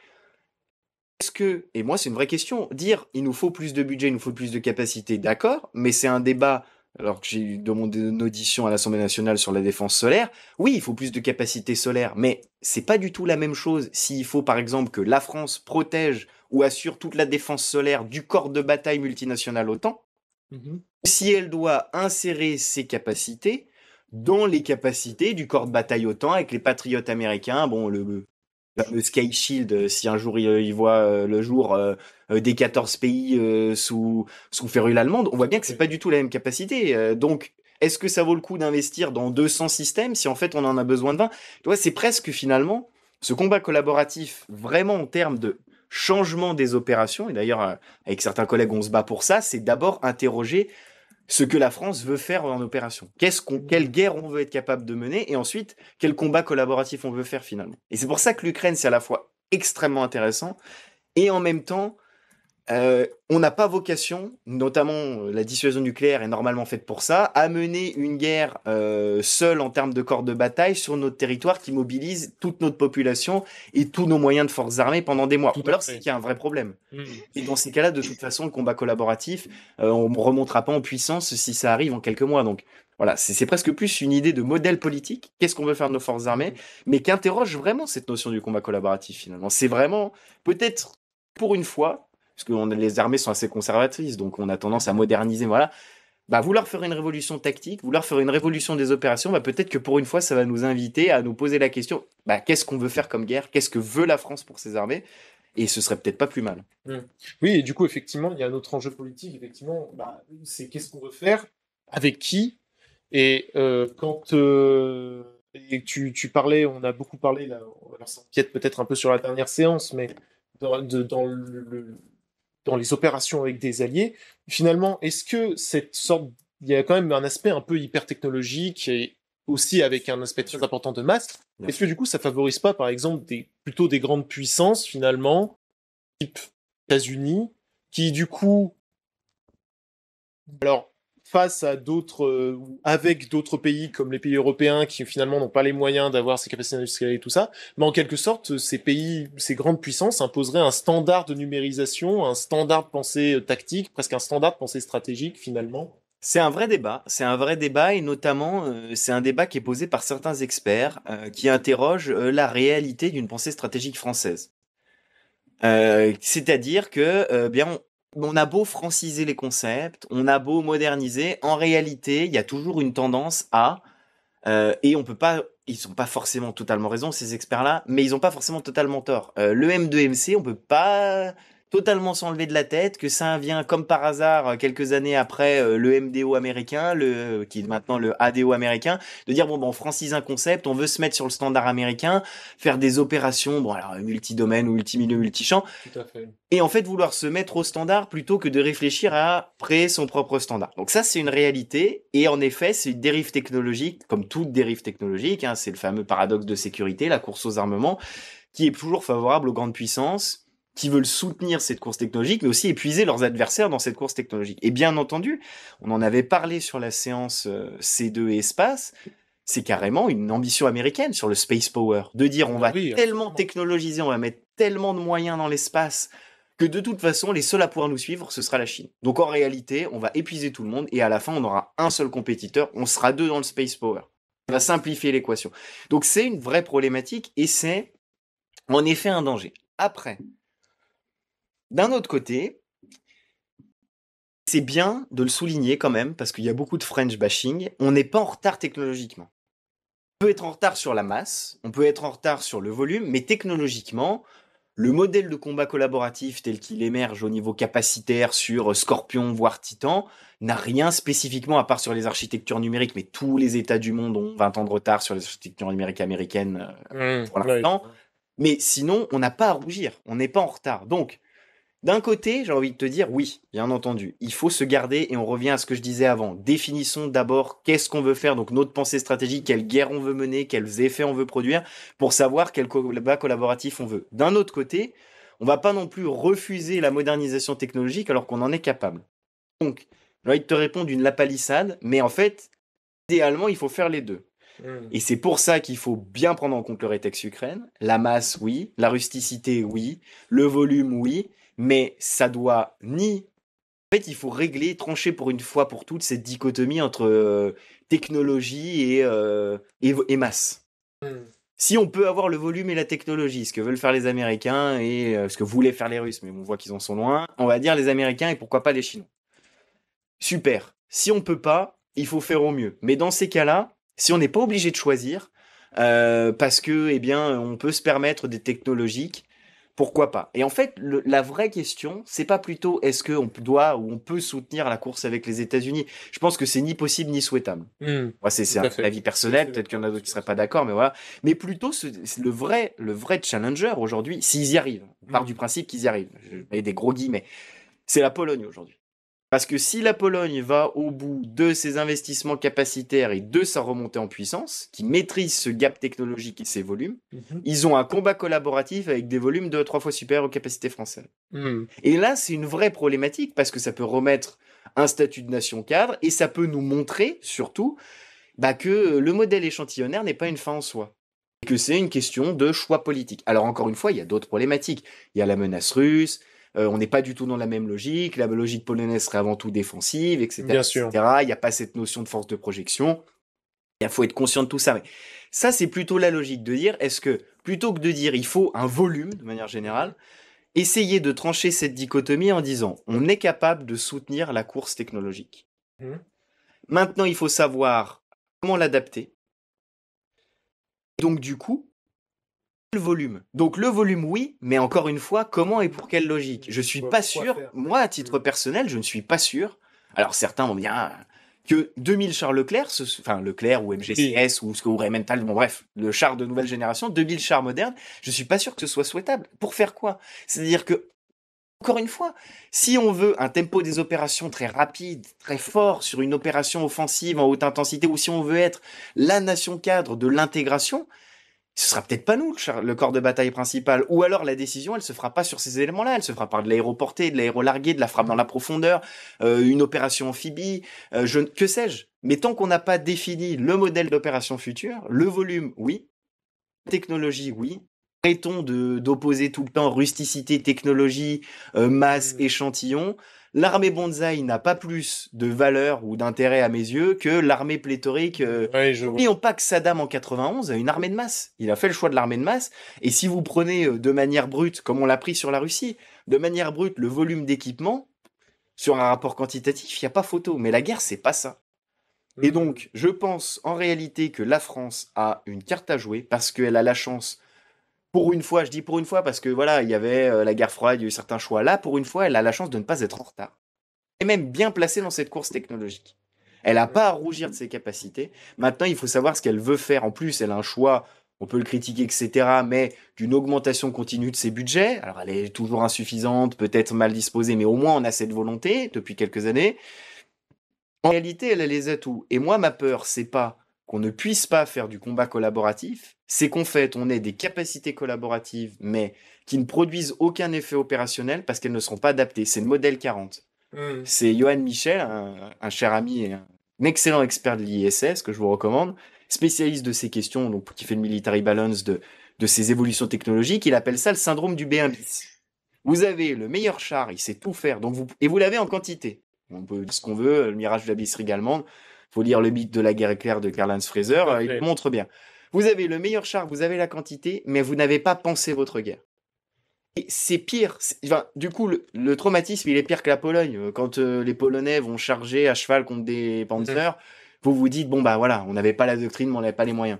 et moi c'est une vraie question, dire il nous faut plus de budget, il nous faut plus de capacité, d'accord, mais c'est un débat, alors que j'ai eu demandé une audition à l'Assemblée nationale sur la défense solaire, oui il faut plus de capacité solaire, mais c'est pas du tout la même chose s'il faut par exemple que la France protège ou assure toute la défense solaire du corps de bataille multinational OTAN, si elle doit insérer ses capacités dans les capacités du corps de bataille OTAN avec les patriotes américains, le Sky Shield, si un jour il voit le jour des 14 pays sous férule allemande, on voit bien que c'est pas du tout la même capacité. Donc, est-ce que ça vaut le coup d'investir dans 200 systèmes si en fait on en a besoin de 20? Tu vois, c'est presque finalement Ce combat collaboratif, vraiment en termes de changement des opérations, et d'ailleurs avec certains collègues on se bat pour ça, c'est d'abord interroger ce que la France veut faire en opération. Quelle guerre on veut être capable de mener, et ensuite quel combat collaboratif on veut faire finalement. Et c'est pour ça que l'Ukraine, c'est à la fois extrêmement intéressant, et en même temps, on n'a pas vocation, notamment la dissuasion nucléaire est normalement faite pour ça, à mener une guerre seule en termes de corps de bataille sur notre territoire qui mobilise toute notre population et tous nos moyens de forces armées pendant des mois. Alors c'est qu'il y a un vrai problème. Et dans ces cas-là, de toute façon, le combat collaboratif, on ne remontera pas en puissance si ça arrive en quelques mois. Donc voilà, c'est presque plus une idée de modèle politique, qu'est-ce qu'on veut faire de nos forces armées, mais qui interroge vraiment cette notion du combat collaboratif finalement. C'est vraiment, peut-être pour une fois, parce que les armées sont assez conservatrices, donc on a tendance à moderniser, voilà. Bah, vouloir faire une révolution tactique, vouloir faire une révolution des opérations, bah, peut-être que pour une fois, ça va nous inviter à nous poser la question, bah, qu'est-ce qu'on veut faire comme guerre? Qu'est-ce que veut la France pour ses armées? Et ce serait peut-être pas plus mal. Oui, et du coup, effectivement, il y a un autre enjeu politique, effectivement, c'est qu'est-ce qu'on veut faire, avec qui, et et tu parlais, on a beaucoup parlé, là, alors ça empiète peut-être un peu sur la dernière séance, mais dans les opérations avec des alliés, finalement, est-ce que il y a quand même un aspect un peu hyper technologique et aussi avec un aspect très important de masse, est-ce que du coup ça favorise pas par exemple plutôt des grandes puissances finalement, type États-Unis, qui du coup, alors face à avec d'autres pays comme les pays européens qui finalement n'ont pas les moyens d'avoir ces capacités industrielles et tout ça, mais en quelque sorte, ces grandes puissances imposeraient un standard de numérisation, un standard de pensée tactique, presque un standard de pensée stratégique finalement. C'est un vrai débat et notamment c'est un débat qui est posé par certains experts qui interrogent la réalité d'une pensée stratégique française. C'est-à-dire que bien on a beau franciser les concepts, on a beau moderniser, en réalité, il y a toujours une tendance à et on peut pas, ils sont pas forcément totalement raison ces experts-là, mais ils ont pas forcément totalement tort. Le M2MC, on peut pas totalement s'enlever de la tête que ça vient comme par hasard quelques années après le MDO américain, qui est maintenant le ADO américain, de dire bon on francise un concept, on veut se mettre sur le standard américain, faire des opérations bon alors multi-domaine ou multi-milieu, multi-champ. Tout à fait. Et en fait, vouloir se mettre au standard plutôt que de réfléchir à créer son propre standard. Donc ça, c'est une réalité. Et en effet, c'est une dérive technologique, comme toute dérive technologique. Hein, c'est le fameux paradoxe de sécurité, la course aux armements, qui est toujours favorable aux grandes puissances, qui veulent soutenir cette course technologique, mais aussi épuiser leurs adversaires dans cette course technologique. Et bien entendu, on en avait parlé sur la séance C2 et espace, c'est carrément une ambition américaine sur le space power, de dire on va tellement technologiser, on va mettre tellement de moyens dans l'espace, que de toute façon, les seuls à pouvoir nous suivre, ce sera la Chine. Donc en réalité, on va épuiser tout le monde et à la fin, on aura un seul compétiteur, on sera deux dans le space power. On va simplifier l'équation. Donc c'est une vraie problématique et c'est en effet un danger. Après, d'un autre côté, c'est bien de le souligner quand même, parce qu'il y a beaucoup de French bashing, on n'est pas en retard technologiquement. On peut être en retard sur la masse, on peut être en retard sur le volume, mais technologiquement, le modèle de combat collaboratif tel qu'il émerge au niveau capacitaire sur Scorpion, voire Titan, n'a rien spécifiquement à part sur les architectures numériques, mais tous les États du monde ont 20 ans de retard sur les architectures numériques américaines pour l'instant. Mais sinon, on n'a pas à rougir, on n'est pas en retard. Donc, d'un côté, j'ai envie de te dire, oui, bien entendu, il faut se garder, et on revient à ce que je disais avant. Définissons d'abord qu'est-ce qu'on veut faire, donc notre pensée stratégique, quelle guerre on veut mener, quels effets on veut produire, pour savoir quel combat collaboratif on veut. D'un autre côté, on va pas non plus refuser la modernisation technologique alors qu'on en est capable. Donc, j'ai envie de te répondre d'une lapalissade, mais en fait, idéalement, il faut faire les deux. Et c'est pour ça qu'il faut bien prendre en compte le rétex Ukraine. La masse, oui. La rusticité, oui. Le volume, oui. Mais ça doit ni... En fait, il faut régler, trancher pour une fois pour toutes cette dichotomie entre technologie et masse. Si on peut avoir le volume et la technologie, ce que veulent faire les Américains et ce que voulaient faire les Russes, mais on voit qu'ils en sont loin, on va dire les Américains et pourquoi pas les Chinois. Super. Si on peut pas, il faut faire au mieux. Mais dans ces cas-là, si on n'est pas obligé de choisir, parce que, eh bien, on peut se permettre des technologiques, Pourquoi pas? Et en fait, la vraie question, c'est pas plutôt est-ce qu'on doit ou on peut soutenir la course avec les États-Unis. Je pense que c'est ni possible ni souhaitable. Moi, c'est Tout à un fait. avis personnel. Peut-être qu'il y en a d'autres qui seraient pas d'accord, mais voilà. Mais plutôt, c'est le vrai challenger aujourd'hui, s'ils y arrivent. On part du principe qu'ils y arrivent. Je mets des gros guillemets. C'est la Pologne aujourd'hui. Parce que si la Pologne va au bout de ses investissements capacitaires et de sa remontée en puissance, qui maîtrise ce gap technologique et ses volumes, ils ont un combat collaboratif avec des volumes 2 à 3 fois supérieurs aux capacités françaises. Et là, c'est une vraie problématique parce que ça peut remettre un statut de nation cadre et ça peut nous montrer surtout que le modèle échantillonnaire n'est pas une fin en soi. Et que c'est une question de choix politique. Alors encore une fois, il y a d'autres problématiques. Il y a la menace russe, on n'est pas du tout dans la même logique, la logique polonaise serait avant tout défensive, etc. Bien sûr. etc. Il n'y a pas cette notion de force de projection. Il faut être conscient de tout ça. Mais ça, c'est plutôt la logique de dire, est-ce que, plutôt que de dire il faut un volume, de manière générale, essayer de trancher cette dichotomie en disant, on est capable de soutenir la course technologique. Maintenant, il faut savoir comment l'adapter. Donc, du coup, le volume. Donc le volume, oui, mais encore une fois, comment et pour quelle logique? Je suis pas sûr, moi à titre personnel, je ne suis pas sûr. Alors certains vont dire que 2000 chars Leclerc, enfin Leclerc ou MGCS ou Rheinmetall, bon bref, le char de nouvelle génération, 2000 chars modernes, je suis pas sûr que ce soit souhaitable. Pour faire quoi? C'est-à-dire que, encore une fois, si on veut un tempo des opérations très rapide, très fort sur une opération offensive en haute intensité, ou si on veut être la nation cadre de l'intégration, ce sera peut-être pas nous le corps de bataille principal, ou alors la décision elle se fera pas sur ces éléments-là, elle se fera par de l'aéroporté, de l'aérolargué, de la frappe dans la profondeur, une opération amphibie, que sais-je. Mais tant qu'on n'a pas défini le modèle d'opération future, le volume, oui, technologie, oui. Arrêtons d'opposer tout le temps rusticité, technologie, masse, échantillon. L'armée bonsaï n'a pas plus de valeur ou d'intérêt à mes yeux que l'armée pléthorique. N'oublions pas que Saddam en 91 a une armée de masse. Il a fait le choix de l'armée de masse. Et si vous prenez de manière brute, comme on l'a pris sur la Russie, de manière brute le volume d'équipement, sur un rapport quantitatif, il n'y a pas photo. Mais la guerre, c'est pas ça. Et donc, je pense en réalité que la France a une carte à jouer parce qu'elle a la chance. Pour une fois, je dis pour une fois parce que voilà, il y avait la guerre froide, il y a eu certains choix. Là, pour une fois, elle a la chance de ne pas être en retard. Elle est même bien placée dans cette course technologique. Elle n'a pas à rougir de ses capacités. Maintenant, il faut savoir ce qu'elle veut faire. En plus, elle a un choix, on peut le critiquer, etc., mais d'une augmentation continue de ses budgets. Alors, elle est toujours insuffisante, peut-être mal disposée, mais au moins, on a cette volonté depuis quelques années. En réalité, elle a les atouts. Et moi, ma peur, c'est pas qu'on ne puisse pas faire du combat collaboratif, c'est qu'en fait, on ait des capacités collaboratives, mais qui ne produisent aucun effet opérationnel parce qu'elles ne seront pas adaptées. C'est le modèle 40. C'est Johan Michel, un cher ami et un excellent expert de l'ISS que je vous recommande, spécialiste de ces questions, donc qui fait le military balance de ces évolutions technologiques. Il appelle ça le syndrome du B1 bis. Vous avez le meilleur char, il sait tout faire, et vous l'avez en quantité. On peut dire ce qu'on veut, le mirage de la bisserie allemande. Faut lire le mythe de la guerre éclair de Karl-Heinz Fraser, il le montre bien. Vous avez le meilleur char, vous avez la quantité, mais vous n'avez pas pensé votre guerre. Et c'est pire. Enfin, du coup, le traumatisme, il est pire que la Pologne. Quand les Polonais vont charger à cheval contre des Panzers, vous vous dites, bon bah voilà, on n'avait pas la doctrine, mais on n'avait pas les moyens.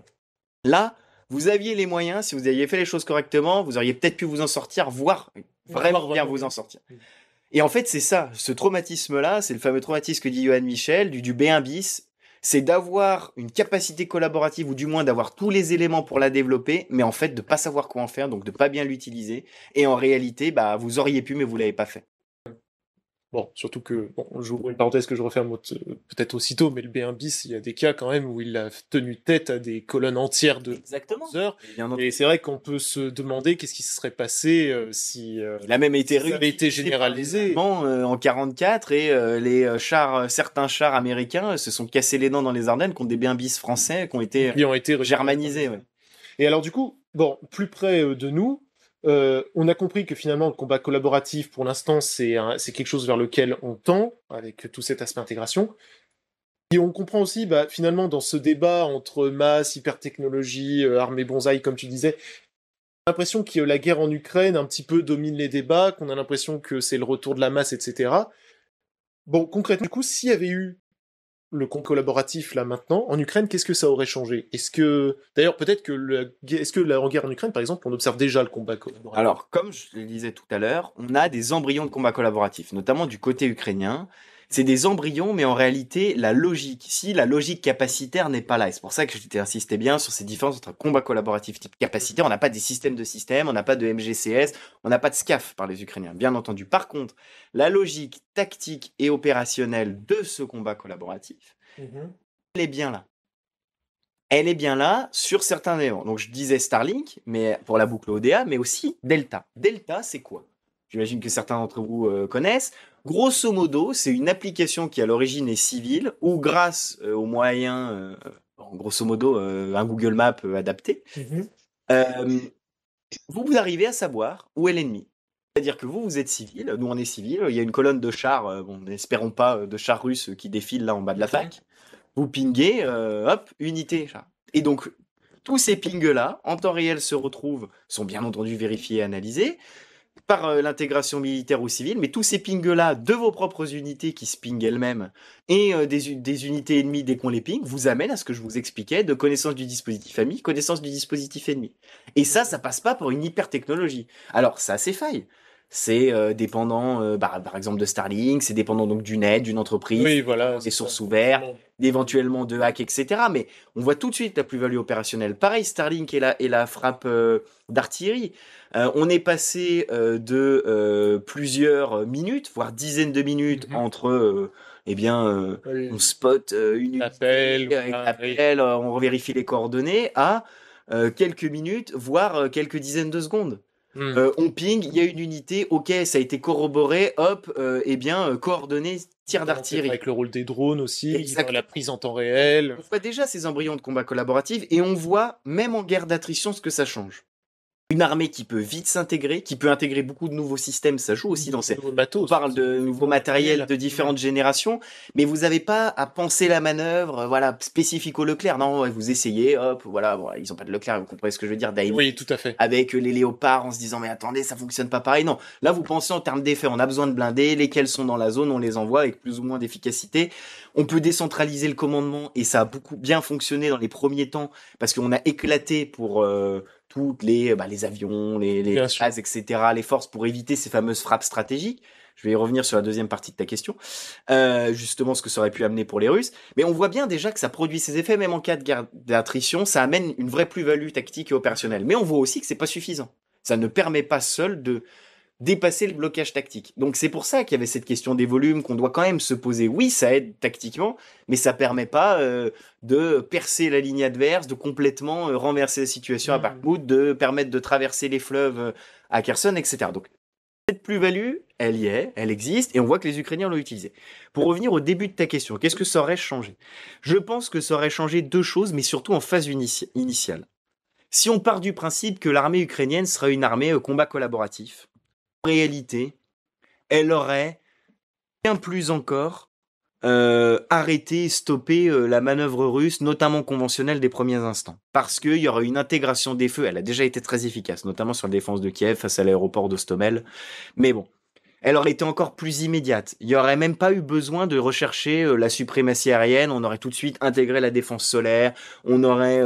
Là, vous aviez les moyens, si vous aviez fait les choses correctement, vous auriez peut-être pu vous en sortir, voire vraiment bien vous en sortir. Et en fait, c'est ça, ce traumatisme-là, c'est le fameux traumatisme que dit Johan Michel, du B1 bis, c'est d'avoir une capacité collaborative, ou du moins d'avoir tous les éléments pour la développer, mais en fait de pas savoir quoi en faire, donc de pas bien l'utiliser, et en réalité, bah, vous auriez pu, mais vous l'avez pas fait. Bon, surtout que, bon, j'ouvre une parenthèse que je referme peut-être aussitôt, mais le B1 bis, il y a des cas quand même où il a tenu tête à des colonnes entières de heures. Et c'est vrai qu'on peut se demander qu'est-ce qui se serait passé si il a même été ça avait été généralisé. En 44 et certains chars américains se sont cassés les dents dans les Ardennes contre des B1 bis français qui ont été germanisés. Ouais. Et alors du coup, bon, plus près de nous, on a compris que finalement le combat collaboratif, pour l'instant, c'est quelque chose vers lequel on tend, avec tout cet aspect intégration. Et on comprend aussi, bah, finalement, dans ce débat entre masse, hypertechnologie, armée bonsaï, comme tu disais, on a l'impression que la guerre en Ukraine un petit peu domine les débats, qu'on a l'impression que c'est le retour de la masse, etc. Bon, concrètement, du coup, s'il y avait eu le combat collaboratif là maintenant, en Ukraine, qu'est-ce que ça aurait changé? D'ailleurs, peut-être que est-ce que en guerre en Ukraine, par exemple, on observe déjà le combat collaboratif? Alors, comme je le disais tout à l'heure, on a des embryons de combat collaboratif, notamment du côté ukrainien. C'est des embryons, mais en réalité, la logique capacitaire n'est pas là. Et c'est pour ça que je t'ai insisté bien sur ces différences entre combat collaboratif type capacitaire. On n'a pas des systèmes de systèmes, on n'a pas de MGCS, on n'a pas de SCAF par les Ukrainiens, bien entendu. Par contre, la logique tactique et opérationnelle de ce combat collaboratif, elle est bien là. Elle est bien là sur certains éléments. Donc je disais Starlink, mais pour la boucle ODA, mais aussi Delta. Delta, c'est quoi? J'imagine que certains d'entre vous connaissent. Grosso modo, c'est une application qui à l'origine est civile, ou grâce aux moyens, grosso modo, un Google Maps adapté, vous arrivez à savoir où est l'ennemi. C'est-à-dire que vous êtes civil, nous on est civil, il y a une colonne de chars, n'espérons pas de chars russes qui défilent là en bas de la fac. Vous pinguez, hop, unité. Et donc, tous ces pings-là, en temps réel, sont bien entendu vérifiés et analysés par l'intégration militaire ou civile, mais tous ces pings-là de vos propres unités qui se pingent elles-mêmes et des unités ennemies dès qu'on les ping, vous amènent à ce que je vous expliquais de connaissance du dispositif ami, connaissance du dispositif ennemi. Et ça passe pas par une hyper-technologie. Alors, ça a ses failles. C'est dépendant, par exemple, de Starlink, c'est dépendant donc d'une aide, d'une entreprise, oui, voilà, des sources ouvertes, éventuellement de hacks, etc. Mais on voit tout de suite la plus-value opérationnelle. Pareil, Starlink et la frappe d'artillerie. On est passé de plusieurs minutes, voire dizaines de minutes entre... on spot une appel, on vérifie les coordonnées, à quelques minutes, voire quelques dizaines de secondes. On ping, il y a une unité, ok, ça a été corroboré, hop, coordonnées, tir d'artillerie. Avec le rôle des drones aussi, la prise en temps réel. On voit déjà ces embryons de combat collaboratif et on voit, même en guerre d'attrition, ce que ça change. Une armée qui peut vite s'intégrer, qui peut intégrer beaucoup de nouveaux systèmes, ça joue aussi dans ces... On parle de nouveaux matériels de différentes générations, mais vous n'avez pas à penser la manœuvre, spécifique au Leclerc. Non, vous essayez, hop, ils ont pas de Leclerc, vous comprenez ce que je veux dire, oui, tout à fait. Avec les léopards en se disant, mais attendez, ça fonctionne pas pareil. Non, là, vous pensez en termes d'effets, on a besoin de blindés, lesquels sont dans la zone, on les envoie avec plus ou moins d'efficacité. On peut décentraliser le commandement, et ça a beaucoup bien fonctionné dans les premiers temps, parce qu'on a éclaté pour... toutes les avions, les bases, etc., les forces pour éviter ces fameuses frappes stratégiques. Je vais y revenir sur la deuxième partie de ta question. Justement, ce que ça aurait pu amener pour les Russes. Mais on voit bien déjà que ça produit ses effets, même en cas de guerre d'attrition, ça amène une vraie plus-value tactique et opérationnelle. Mais on voit aussi que c'est pas suffisant. Ça ne permet pas seul de dépasser le blocage tactique. Donc c'est pour ça qu'il y avait cette question des volumes qu'on doit quand même se poser. Oui, ça aide tactiquement, mais ça permet pas de percer la ligne adverse, de complètement renverser la situation à Bakhmout, de permettre de traverser les fleuves à Kherson, etc. Donc cette plus-value, elle y est, elle existe, et on voit que les Ukrainiens l'ont utilisée. Pour revenir au début de ta question, qu'est-ce que ça aurait changé? Je pense que ça aurait changé deux choses, mais surtout en phase initiale. Si on part du principe que l'armée ukrainienne serait une armée combat collaboratif, en réalité, elle aurait bien plus encore arrêté, stoppé la manœuvre russe, notamment conventionnelle des premiers instants. Parce qu'il y aurait une intégration des feux, elle a déjà été très efficace, notamment sur la défense de Kiev face à l'aéroport d'Ostomel. Mais bon, elle aurait été encore plus immédiate. Il n'y aurait même pas eu besoin de rechercher la suprématie aérienne, on aurait tout de suite intégré la défense solaire, on aurait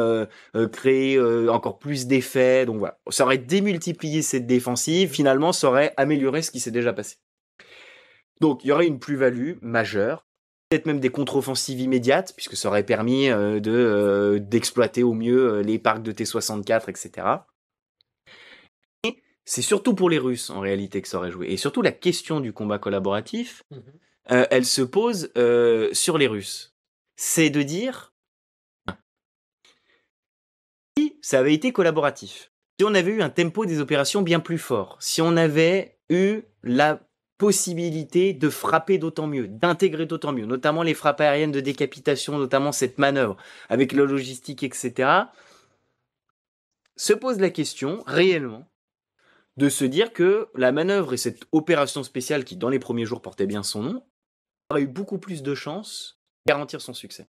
créé encore plus d'effets, donc voilà. Ça aurait démultiplié cette défensive, finalement ça aurait amélioré ce qui s'est déjà passé. Donc il y aurait une plus-value majeure, peut-être même des contre-offensives immédiates, puisque ça aurait permis d'exploiter au mieux les parcs de T-64, etc. C'est surtout pour les Russes, en réalité, que ça aurait joué. Et surtout, la question du combat collaboratif, elle se pose sur les Russes. C'est de dire, si ça avait été collaboratif, si on avait eu un tempo des opérations bien plus fort, si on avait eu la possibilité de frapper d'autant mieux, d'intégrer d'autant mieux, notamment les frappes aériennes de décapitation, notamment cette manœuvre, avec la logistique, etc., se pose la question, réellement, de se dire que la manœuvre et cette opération spéciale qui, dans les premiers jours, portait bien son nom, aurait eu beaucoup plus de chances de garantir son succès.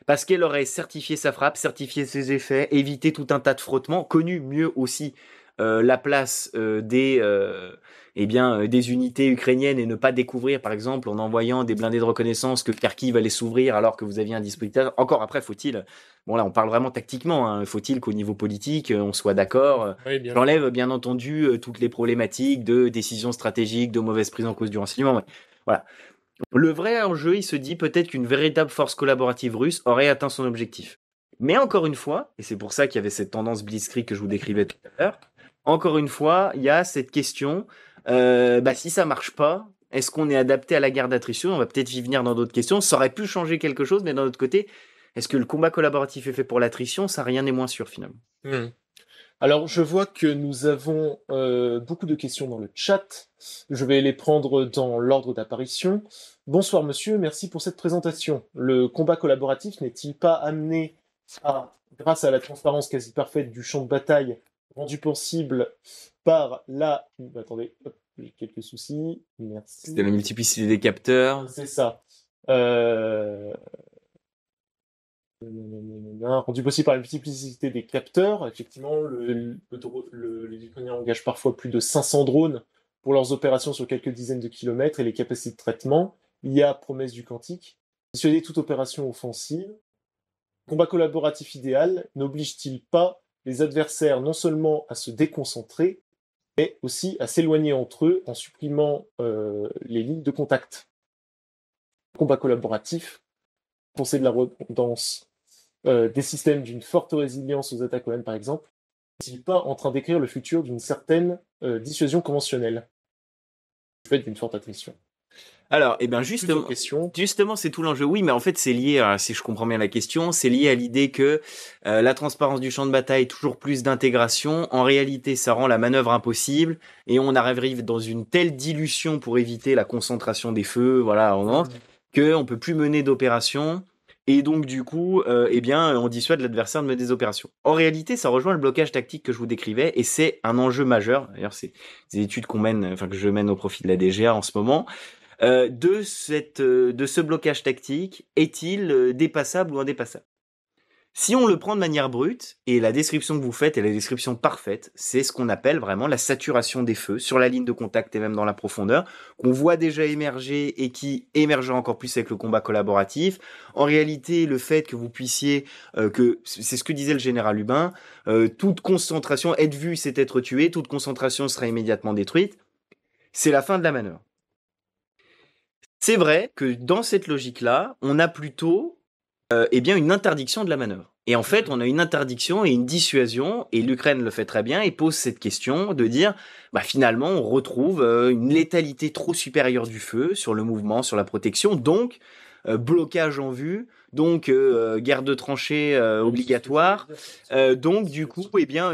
Parce qu'elle aurait certifié sa frappe, certifié ses effets, évité tout un tas de frottements, connu mieux aussi la place des des unités ukrainiennes et ne pas découvrir, par exemple, en envoyant des blindés de reconnaissance que Kharkiv allait s'ouvrir alors que vous aviez un dispositif. Encore après, faut-il, bon là, on parle vraiment tactiquement, hein, faut-il qu'au niveau politique, on soit d'accord. Oui, bien J'enlève bien entendu toutes les problématiques de décisions stratégiques, de mauvaise prise en cause du renseignement. Ouais. Voilà. Le vrai enjeu, il se dit peut-être qu'une véritable force collaborative russe aurait atteint son objectif. Mais encore une fois, et c'est pour ça qu'il y avait cette tendance blitzkrieg que je vous décrivais tout à l'heure, encore une fois, il y a cette question, si ça marche pas, est-ce qu'on est adapté à la guerre d'attrition? On va peut-être y venir dans d'autres questions. Ça aurait pu changer quelque chose, mais d'un autre côté, est-ce que le combat collaboratif est fait pour l'attrition? Ça, rien n'est moins sûr finalement. Alors, je vois que nous avons beaucoup de questions dans le chat. Je vais les prendre dans l'ordre d'apparition. Bonsoir monsieur, merci pour cette présentation. Le combat collaboratif n'est-il pas amené à, grâce à la transparence quasi parfaite du champ de bataille, rendu possible par la... Attendez, hop, j'ai quelques soucis. Merci. C'était la multiplicité des capteurs. C'est ça. Rendu possible par la multiplicité des capteurs. Effectivement, les Ukrainiens engagent parfois plus de 500 drones pour leurs opérations sur quelques dizaines de kilomètres et les capacités de traitement. Il y a promesse du quantique. Dissuader toute opération offensive. Combat collaboratif idéal n'oblige-t-il pas les adversaires non seulement à se déconcentrer, mais aussi à s'éloigner entre eux en supprimant les lignes de contact? Combat collaboratif, penser de la redondance des systèmes d'une forte résilience aux attaques OM par exemple, n'est-il pas en train d'écrire le futur d'une certaine dissuasion conventionnelle du fait d'une forte attrition? Alors, justement, c'est tout l'enjeu. Oui, mais en fait, c'est lié, si je comprends bien la question, c'est lié à l'idée que la transparence du champ de bataille, toujours plus d'intégration, en réalité, ça rend la manœuvre impossible et on arrive dans une telle dilution pour éviter la concentration des feux, voilà, qu'on peut plus mener d'opérations. Et donc, du coup, on dissuade l'adversaire de mener des opérations. En réalité, ça rejoint le blocage tactique que je vous décrivais, et c'est un enjeu majeur. D'ailleurs, c'est des études que je mène au profit de la DGA en ce moment. De ce blocage tactique, est-il dépassable ou indépassable? Si on le prend de manière brute, et la description que vous faites est la description parfaite, c'est ce qu'on appelle vraiment la saturation des feux sur la ligne de contact et même dans la profondeur, qu'on voit déjà émerger et qui émergera encore plus avec le combat collaboratif. En réalité, le fait que vous puissiez, c'est ce que disait le général Lubin, toute concentration, être vu c'est être tué, toute concentration sera immédiatement détruite, c'est la fin de la manœuvre. C'est vrai que dans cette logique-là, on a plutôt une interdiction de la manœuvre. Et en fait, on a une interdiction et une dissuasion, et l'Ukraine le fait très bien, et pose cette question de dire, finalement, on retrouve une létalité trop supérieure du feu sur le mouvement, sur la protection, donc blocage en vue, donc guerre de tranchées obligatoire, donc du coup,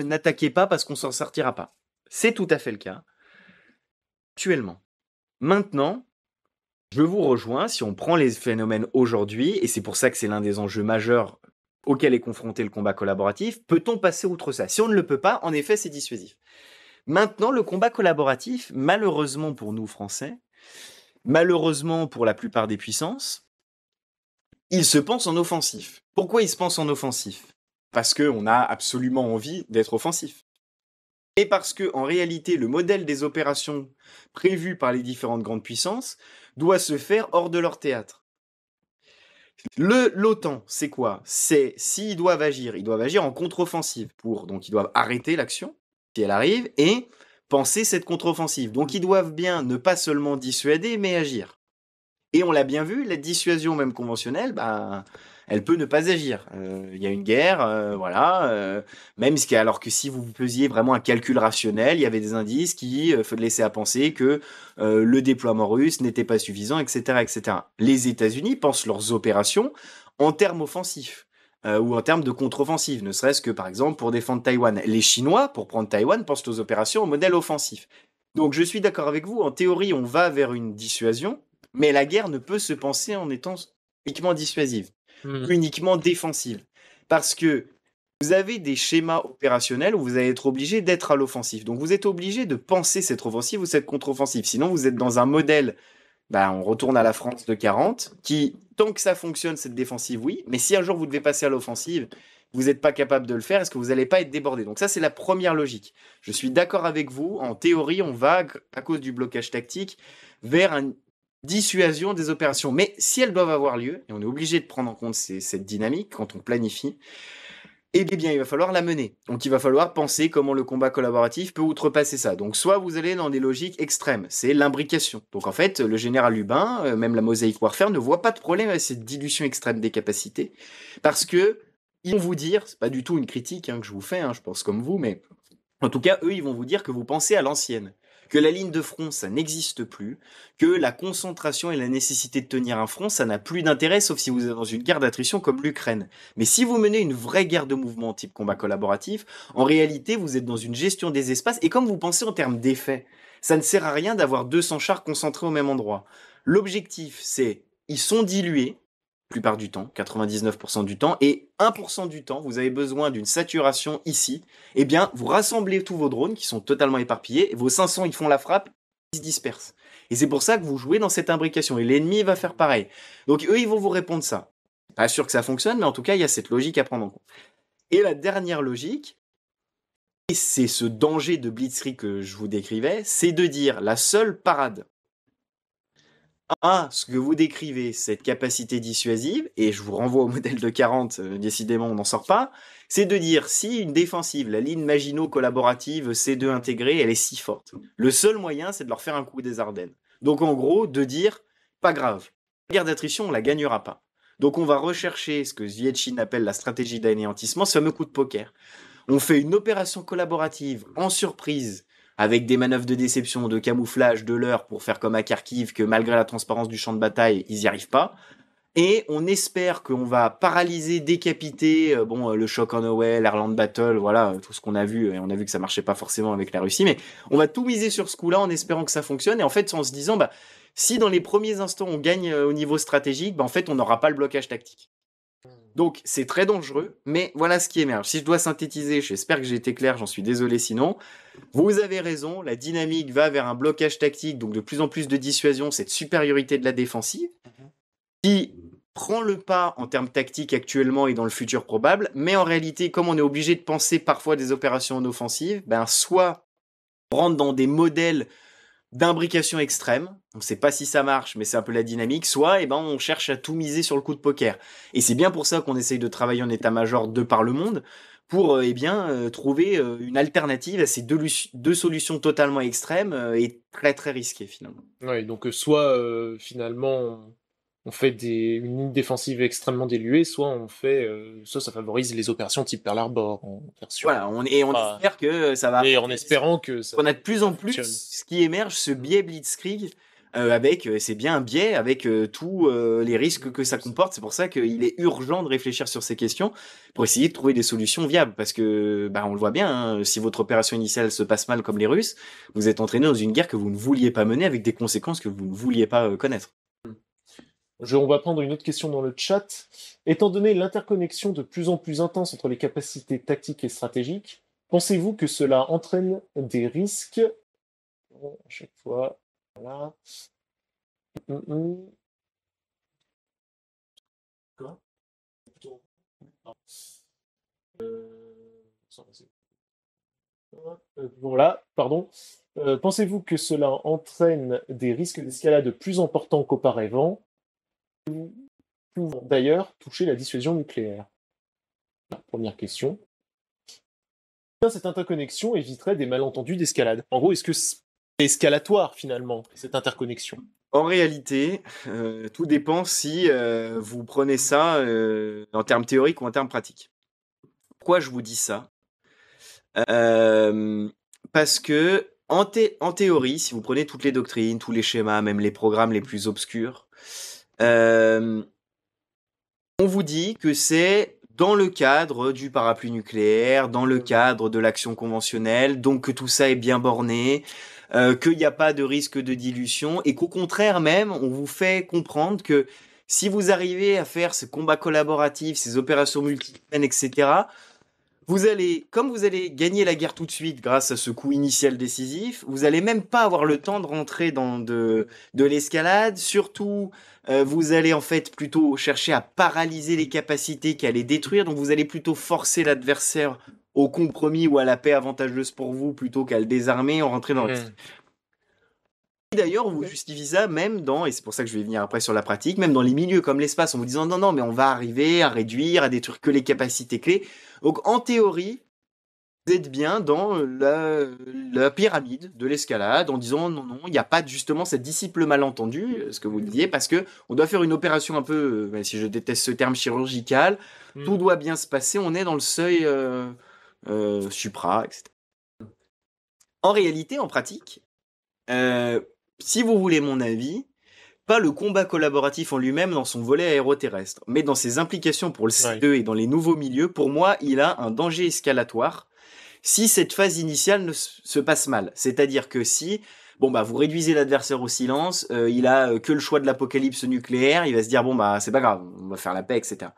n'attaquez pas parce qu'on s'en sortira pas. C'est tout à fait le cas, actuellement. Maintenant, je vous rejoins, si on prend les phénomènes aujourd'hui, et c'est pour ça que c'est l'un des enjeux majeurs auxquels est confronté le combat collaboratif, peut-on passer outre ça? Si on ne le peut pas, en effet, c'est dissuasif. Maintenant, le combat collaboratif, malheureusement pour nous Français, malheureusement pour la plupart des puissances, il se pense en offensif. Pourquoi il se pense en offensif? Parce qu'on a absolument envie d'être offensif. Et parce que, en réalité, le modèle des opérations prévues par les différentes grandes puissances doit se faire hors de leur théâtre. L'OTAN, c'est quoi? C'est, s'ils doivent agir en contre-offensive donc ils doivent arrêter l'action, si elle arrive, et penser cette contre-offensive. Donc ils doivent bien ne pas seulement dissuader, mais agir. Et on l'a bien vu, la dissuasion même conventionnelle, elle peut ne pas agir. Il y a une guerre, alors que si vous faisiez vraiment un calcul rationnel, il y avait des indices qui laissaient à penser que le déploiement russe n'était pas suffisant, etc., etc. Les États-Unis pensent leurs opérations en termes offensifs ou en termes de contre-offensive, ne serait-ce que par exemple pour défendre Taïwan. Les Chinois, pour prendre Taïwan, pensent aux opérations au modèle offensif. Donc je suis d'accord avec vous, en théorie on va vers une dissuasion, mais la guerre ne peut se penser en étant uniquement dissuasive. Uniquement défensive. Parce que vous avez des schémas opérationnels où vous allez être obligé d'être à l'offensive. Donc vous êtes obligé de penser cette offensive ou cette contre-offensive. Sinon vous êtes dans un modèle, on retourne à la France de 40, qui tant que ça fonctionne, cette défensive, oui. Mais si un jour vous devez passer à l'offensive, vous n'êtes pas capable de le faire, est-ce que vous n'allez pas être débordé? Donc ça, c'est la première logique. Je suis d'accord avec vous. En théorie, on va, à cause du blocage tactique, vers une dissuasion des opérations. Mais si elles doivent avoir lieu, et on est obligé de prendre en compte cette dynamique quand on planifie, eh bien, il va falloir la mener. Donc, il va falloir penser comment le combat collaboratif peut outrepasser ça. Donc, soit vous allez dans des logiques extrêmes, c'est l'imbrication. Donc, en fait, le général Lubin, même la Mosaic Warfare, ne voit pas de problème avec cette dilution extrême des capacités, parce que ils vont vous dire, c'est pas du tout une critique que je vous fais, je pense comme vous, mais en tout cas, eux, ils vont vous dire que vous pensez à l'ancienne, que la ligne de front, ça n'existe plus, que la concentration et la nécessité de tenir un front, ça n'a plus d'intérêt, sauf si vous êtes dans une guerre d'attrition comme l'Ukraine. Mais si vous menez une vraie guerre de mouvement type combat collaboratif, en réalité, vous êtes dans une gestion des espaces, et comme vous pensez en termes d'effets, ça ne sert à rien d'avoir 200 chars concentrés au même endroit. L'objectif, c'est, ils sont dilués, plupart du temps, 99% du temps, et 1% du temps, vous avez besoin d'une saturation ici, eh bien, vous rassemblez tous vos drones qui sont totalement éparpillés, et vos 500, ils font la frappe, ils se dispersent. Et c'est pour ça que vous jouez dans cette imbrication, et l'ennemi va faire pareil. Donc eux, ils vont vous répondre ça. Pas sûr que ça fonctionne, mais en tout cas, il y a cette logique à prendre en compte. Et la dernière logique, et c'est ce danger de blitzkrieg que je vous décrivais, c'est de dire la seule parade ce que vous décrivez, cette capacité dissuasive, et je vous renvoie au modèle de 40, décidément on n'en sort pas, c'est de dire si une défensive, la ligne Maginot collaborative C2 intégrée, elle est si forte, le seul moyen c'est de leur faire un coup des Ardennes. Donc en gros, de dire, pas grave, la guerre d'attrition on la gagnera pas. Donc on va rechercher ce que Zvietchin appelle la stratégie d'anéantissement, ce fameux coup de poker. On fait une opération collaborative en surprise, avec des manœuvres de déception, de camouflage, de leurre pour faire comme à Kharkiv, que malgré la transparence du champ de bataille, ils n'y arrivent pas. Et on espère qu'on va paralyser, décapiter, le Shock on Away, l'Airland Battle, voilà, tout ce qu'on a vu, et on a vu que ça marchait pas forcément avec la Russie, mais on va tout miser sur ce coup-là en espérant que ça fonctionne, et en fait, en se disant, si dans les premiers instants on gagne au niveau stratégique, en fait, on n'aura pas le blocage tactique. Donc, c'est très dangereux, mais voilà ce qui émerge. Si je dois synthétiser, j'espère que j'ai été clair, j'en suis désolé sinon. Vous avez raison, la dynamique va vers un blocage tactique, donc de plus en plus de dissuasion, cette supériorité de la défensive, qui prend le pas en termes tactiques actuellement et dans le futur probable, mais en réalité, comme on est obligé de penser parfois des opérations en offensive, soit on rentre dans des modèles d'imbrication extrême, on ne sait pas si ça marche, mais c'est un peu la dynamique, soit on cherche à tout miser sur le coup de poker. Et c'est bien pour ça qu'on essaye de travailler en état-major de par le monde, pour trouver une alternative à ces deux solutions totalement extrêmes et très très risquées finalement. Ouais, donc soit finalement on fait une ligne défensive extrêmement diluée, soit ça favorise les opérations type Pearl Harbor en version. Voilà, on espère que ça va. Et en espérant que ça. On a de plus en plus ce qui émerge, ce biais blitzkrieg. C'est bien un biais avec tous les risques que ça comporte. C'est pour ça qu'il est urgent de réfléchir sur ces questions pour essayer de trouver des solutions viables. Parce que, on le voit bien, si votre opération initiale se passe mal comme les Russes, vous êtes entraîné dans une guerre que vous ne vouliez pas mener avec des conséquences que vous ne vouliez pas connaître. On va prendre une autre question dans le chat. Étant donné l'interconnexion de plus en plus intense entre les capacités tactiques et stratégiques, pensez-vous que cela entraîne des risques? À chaque fois, voilà. Quoi? Voilà, pardon. Pensez-vous que cela entraîne des risques d'escalade plus importants qu'auparavant, pouvant d'ailleurs toucher la dissuasion nucléaire? Première question. Cette interconnexion éviterait des malentendus d'escalade. En gros, est-ce que c'est escalatoire finalement, cette interconnexion? En réalité, tout dépend si vous prenez ça en termes théoriques ou en termes pratiques. Pourquoi je vous dis ça? Parce que en théorie, si vous prenez toutes les doctrines, tous les schémas, même les programmes les plus obscurs, on vous dit que c'est dans le cadre du parapluie nucléaire, dans le cadre de l'action conventionnelle, donc que tout ça est bien borné, qu'il n'y a pas de risque de dilution, et qu'au contraire même, on vous fait comprendre que si vous arrivez à faire ce combat collaboratif, ces opérations multiplanes, etc., Comme vous allez gagner la guerre tout de suite grâce à ce coup initial décisif, vous allez même pas avoir le temps de rentrer dans de l'escalade. Surtout, vous allez en fait plutôt chercher à paralyser les capacités qu'à les détruire. Donc vous allez plutôt forcer l'adversaire au compromis ou à la paix avantageuse pour vous plutôt qu'à le désarmer en rentrer dans le... Et d'ailleurs, on vous justifie ça même et c'est pour ça que je vais venir après sur la pratique, même dans les milieux comme l'espace, en vous disant non, mais on va arriver à réduire, à détruire que les capacités clés. Donc en théorie, vous êtes bien dans la pyramide de l'escalade en disant non, il n'y a pas justement cette disciple malentendu, ce que vous disiez, parce que on doit faire une opération un peu, même si je déteste ce terme chirurgical, tout doit bien se passer, on est dans le seuil supra, etc. En réalité, en pratique, si vous voulez mon avis, pas le combat collaboratif en lui-même dans son volet aéroterrestre, mais dans ses implications pour le C2 et dans les nouveaux milieux, pour moi, il a un danger escalatoire si cette phase initiale ne se passe mal. C'est-à-dire que si, vous réduisez l'adversaire au silence, il a que le choix de l'apocalypse nucléaire, il va se dire, c'est pas grave, on va faire la paix, etc.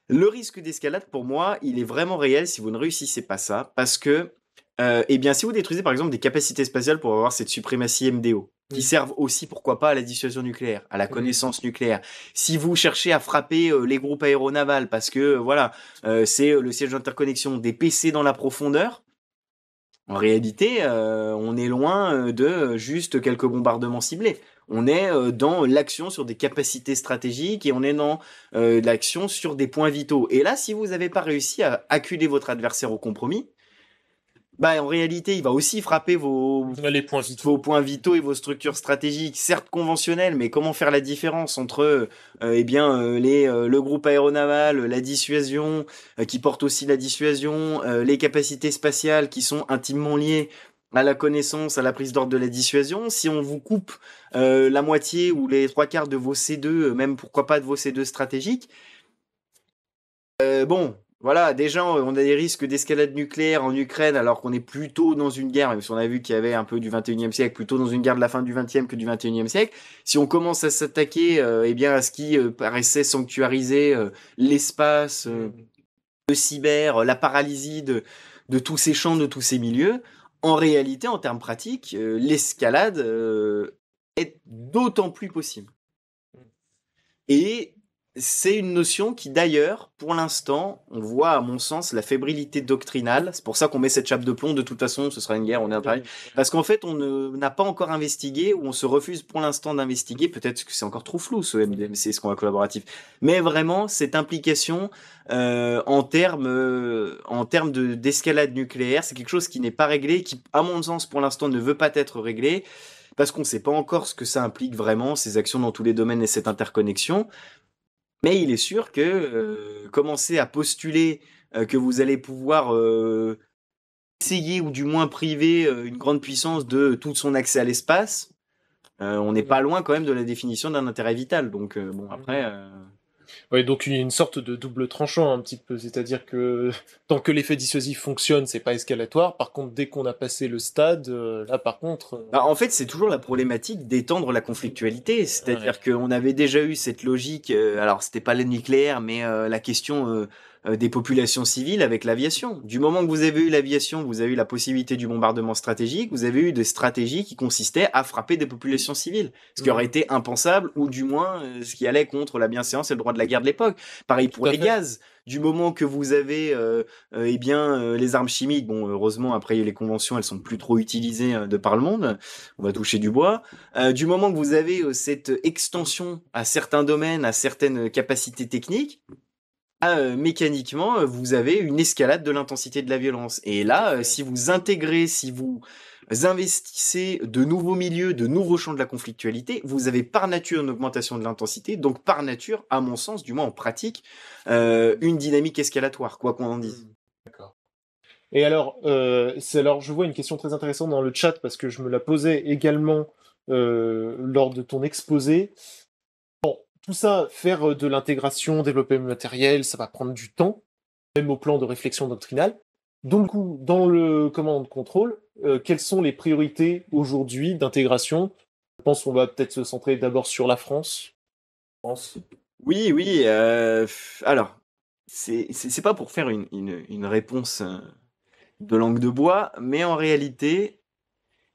Le risque d'escalade, pour moi, il est vraiment réel si vous ne réussissez pas ça, parce que, si vous détruisez par exemple des capacités spatiales pour avoir cette suprématie MDO, qui servent aussi, pourquoi pas, à la dissuasion nucléaire, à la connaissance nucléaire. Si vous cherchez à frapper les groupes aéronavals, parce que, c'est le siège d'interconnexion, des PC dans la profondeur, en réalité, on est loin de juste quelques bombardements ciblés. On est dans l'action sur des capacités stratégiques et on est dans l'action sur des points vitaux. Et là, si vous n'avez pas réussi à acculer votre adversaire au compromis, en réalité, il va aussi frapper vos points vitaux et vos structures stratégiques, certes conventionnelles, mais comment faire la différence entre le groupe aéronaval, la dissuasion, qui porte aussi la dissuasion, les capacités spatiales qui sont intimement liées à la connaissance, à la prise d'ordre de la dissuasion. Si on vous coupe la moitié ou les 3/4 de vos C2, même pourquoi pas de vos C2 stratégiques, voilà, déjà, on a des risques d'escalade nucléaire en Ukraine, alors qu'on est plutôt dans une guerre, même si on a vu qu'il y avait un peu du 21e siècle, plutôt dans une guerre de la fin du 20e que du 21e siècle. Si on commence à s'attaquer, à ce qui paraissait sanctuariser l'espace, le cyber, la paralysie de tous ces champs, de tous ces milieux, en réalité, en termes pratiques, l'escalade est d'autant plus possible. Et c'est une notion qui, d'ailleurs, pour l'instant, on voit, à mon sens, la fébrilité doctrinale. C'est pour ça qu'on met cette chape de plomb. De toute façon, ce sera une guerre, on est à Paris. Parce qu'en fait, on n'a pas encore investigué, ou on se refuse pour l'instant d'investiguer. Peut-être que c'est encore trop flou, ce MDMC, ce combat collaboratif. Mais vraiment, cette implication en termes d'escalade nucléaire, c'est quelque chose qui n'est pas réglé, qui, à mon sens, pour l'instant, ne veut pas être réglé, parce qu'on ne sait pas encore ce que ça implique vraiment, ces actions dans tous les domaines et cette interconnexion. Mais il est sûr que commencer à postuler que vous allez pouvoir essayer ou du moins priver une grande puissance de tout son accès à l'espace, on n'est pas loin quand même de la définition d'un intérêt vital. Donc après... Ouais, donc une sorte de double tranchant un petit peu, c'est-à-dire que tant que l'effet dissuasif fonctionne, c'est pas escalatoire. Par contre, dès qu'on a passé le stade, là par contre... en fait, c'est toujours la problématique d'étendre la conflictualité, c'est-à-dire qu'on avait déjà eu cette logique, alors c'était pas le nucléaire, mais la question des populations civiles avec l'aviation. Du moment que vous avez eu l'aviation, vous avez eu la possibilité du bombardement stratégique, vous avez eu des stratégies qui consistaient à frapper des populations civiles, ce qui aurait été impensable, ou du moins ce qui allait contre la bienséance et le droit de la guerre de l'époque. Pareil pour les gaz. Du moment que vous avez les armes chimiques, heureusement après les conventions, elles sont plus trop utilisées de par le monde, on va toucher du bois. Du moment que vous avez cette extension à certains domaines, à certaines capacités techniques, mécaniquement, vous avez une escalade de l'intensité de la violence. Et là, si vous intégrez, si vous investissez de nouveaux milieux, de nouveaux champs de la conflictualité, vous avez par nature une augmentation de l'intensité, donc par nature, à mon sens, du moins en pratique, une dynamique escalatoire, quoi qu'on en dise. D'accord. Et alors, je vois une question très intéressante dans le chat, parce que je me la posais également lors de ton exposé. Tout ça, faire de l'intégration, développer le matériel, ça va prendre du temps, même au plan de réflexion doctrinale. Donc, dans le command contrôle, quelles sont les priorités aujourd'hui d'intégration? Je pense qu'on va peut-être se centrer d'abord sur la France. Oui, alors, c'est pas pour faire une réponse de langue de bois, mais en réalité,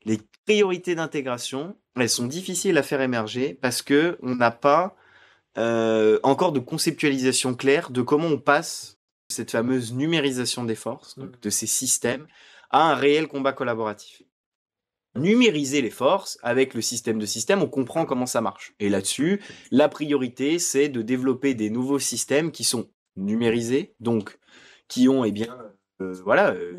les priorités d'intégration, elles sont difficiles à faire émerger parce que on n'a pas encore de conceptualisation claire de comment on passe cette fameuse numérisation des forces, donc de ces systèmes, à un réel combat collaboratif. Numériser les forces avec le système de système, on comprend comment ça marche. Et là-dessus, la priorité, c'est de développer des nouveaux systèmes qui sont numérisés, donc qui ont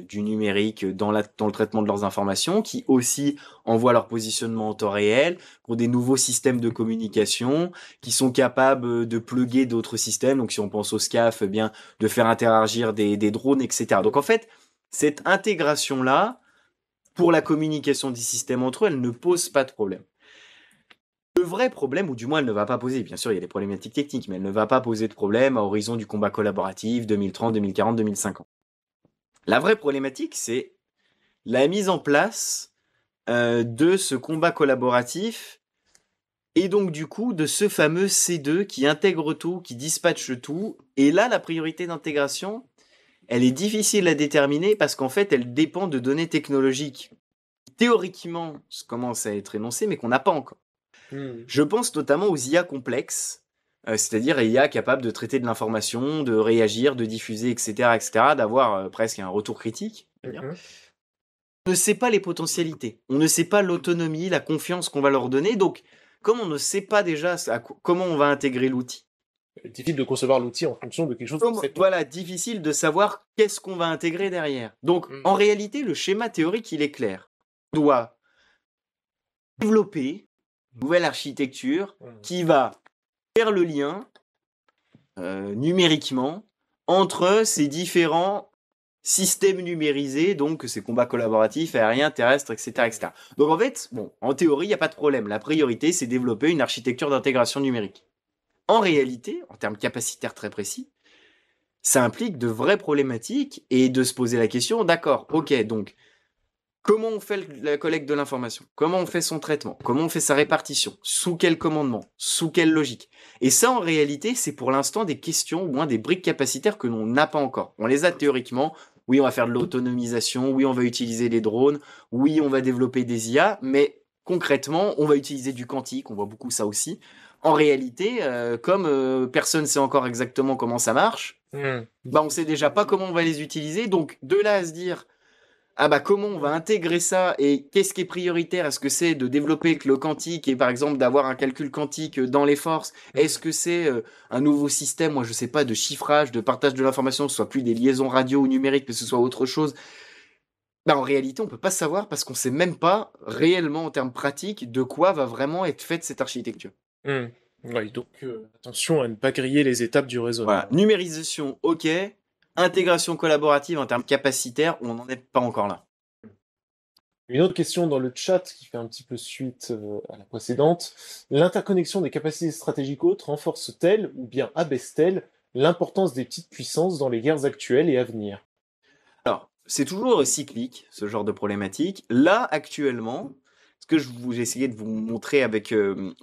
du numérique dans le traitement de leurs informations, qui aussi envoient leur positionnement en temps réel, qui ont des nouveaux systèmes de communication, qui sont capables de plugger d'autres systèmes. Donc si on pense au SCAF, de faire interagir des drones, etc. Donc en fait, cette intégration-là, pour la communication des systèmes entre eux, elle ne pose pas de problème. Le vrai problème, ou du moins elle ne va pas poser, bien sûr il y a des problématiques techniques, mais elle ne va pas poser de problème à horizon du combat collaboratif 2030, 2040, 2050. La vraie problématique, c'est la mise en place de ce combat collaboratif et donc du coup de ce fameux C2 qui intègre tout, qui dispatche tout. Et là, la priorité d'intégration, elle est difficile à déterminer parce qu'en fait, elle dépend de données technologiques qui théoriquement commencent à être énoncées, mais qu'on n'a pas encore. Je pense notamment aux IA complexes, c'est-à-dire IA capables de traiter de l'information, de réagir, de diffuser, etc., d'avoir presque un retour critique. On ne sait pas les potentialités, on ne sait pas l'autonomie, la confiance qu'on va leur donner, donc comme on ne sait pas déjà comment on va intégrer l'outil, difficile de concevoir l'outil en fonction de quelque chose. Voilà, difficile de savoir qu'est-ce qu'on va intégrer derrière. Donc, en réalité, le schéma théorique, il est clair. On doit développer une nouvelle architecture qui va faire le lien numériquement entre ces différents systèmes numérisés, donc ces combats collaboratifs, aériens, terrestres, etc., etc. Donc en fait, en théorie, il n'y a pas de problème. La priorité, c'est développer une architecture d'intégration numérique. En réalité, en termes capacitaires très précis, ça implique de vraies problématiques et de se poser la question, d'accord, ok, donc comment on fait la collecte de l'information? Comment on fait son traitement? Comment on fait sa répartition? Sous quel commandement? Sous quelle logique? Et ça, en réalité, c'est pour l'instant des questions, ou moins des briques capacitaires que l'on n'a pas encore. On les a théoriquement. Oui, on va faire de l'autonomisation. Oui, on va utiliser les drones. Oui, on va développer des IA. Mais concrètement, on va utiliser du quantique. On voit beaucoup ça aussi. En réalité, comme personne ne sait encore exactement comment ça marche, on sait déjà pas comment on va les utiliser. Donc, de là à se dire... comment on va intégrer ça et qu'est-ce qui est prioritaire? Est-ce que c'est de développer le quantique et par exemple d'avoir un calcul quantique dans les forces? Est-ce que c'est un nouveau système, moi je sais pas, de chiffrage, de partage de l'information, que ce soit plus des liaisons radio ou numériques, que ce soit autre chose? En réalité, on peut pas savoir parce qu'on sait même pas réellement en termes pratiques de quoi va vraiment être faite cette architecture. Ouais, donc attention à ne pas griller les étapes du réseau. Voilà. Numérisation, ok. Intégration collaborative en termes capacitaires, on n'en est pas encore là. Une autre question dans le chat qui fait un petit peu suite à la précédente. L'interconnexion des capacités stratégiques autres renforce-t-elle ou bien abaisse-t-elle l'importance des petites puissances dans les guerres actuelles et à venir? Alors, c'est toujours cyclique, ce genre de problématique. Là, actuellement, ce que j'ai essayé de vous montrer avec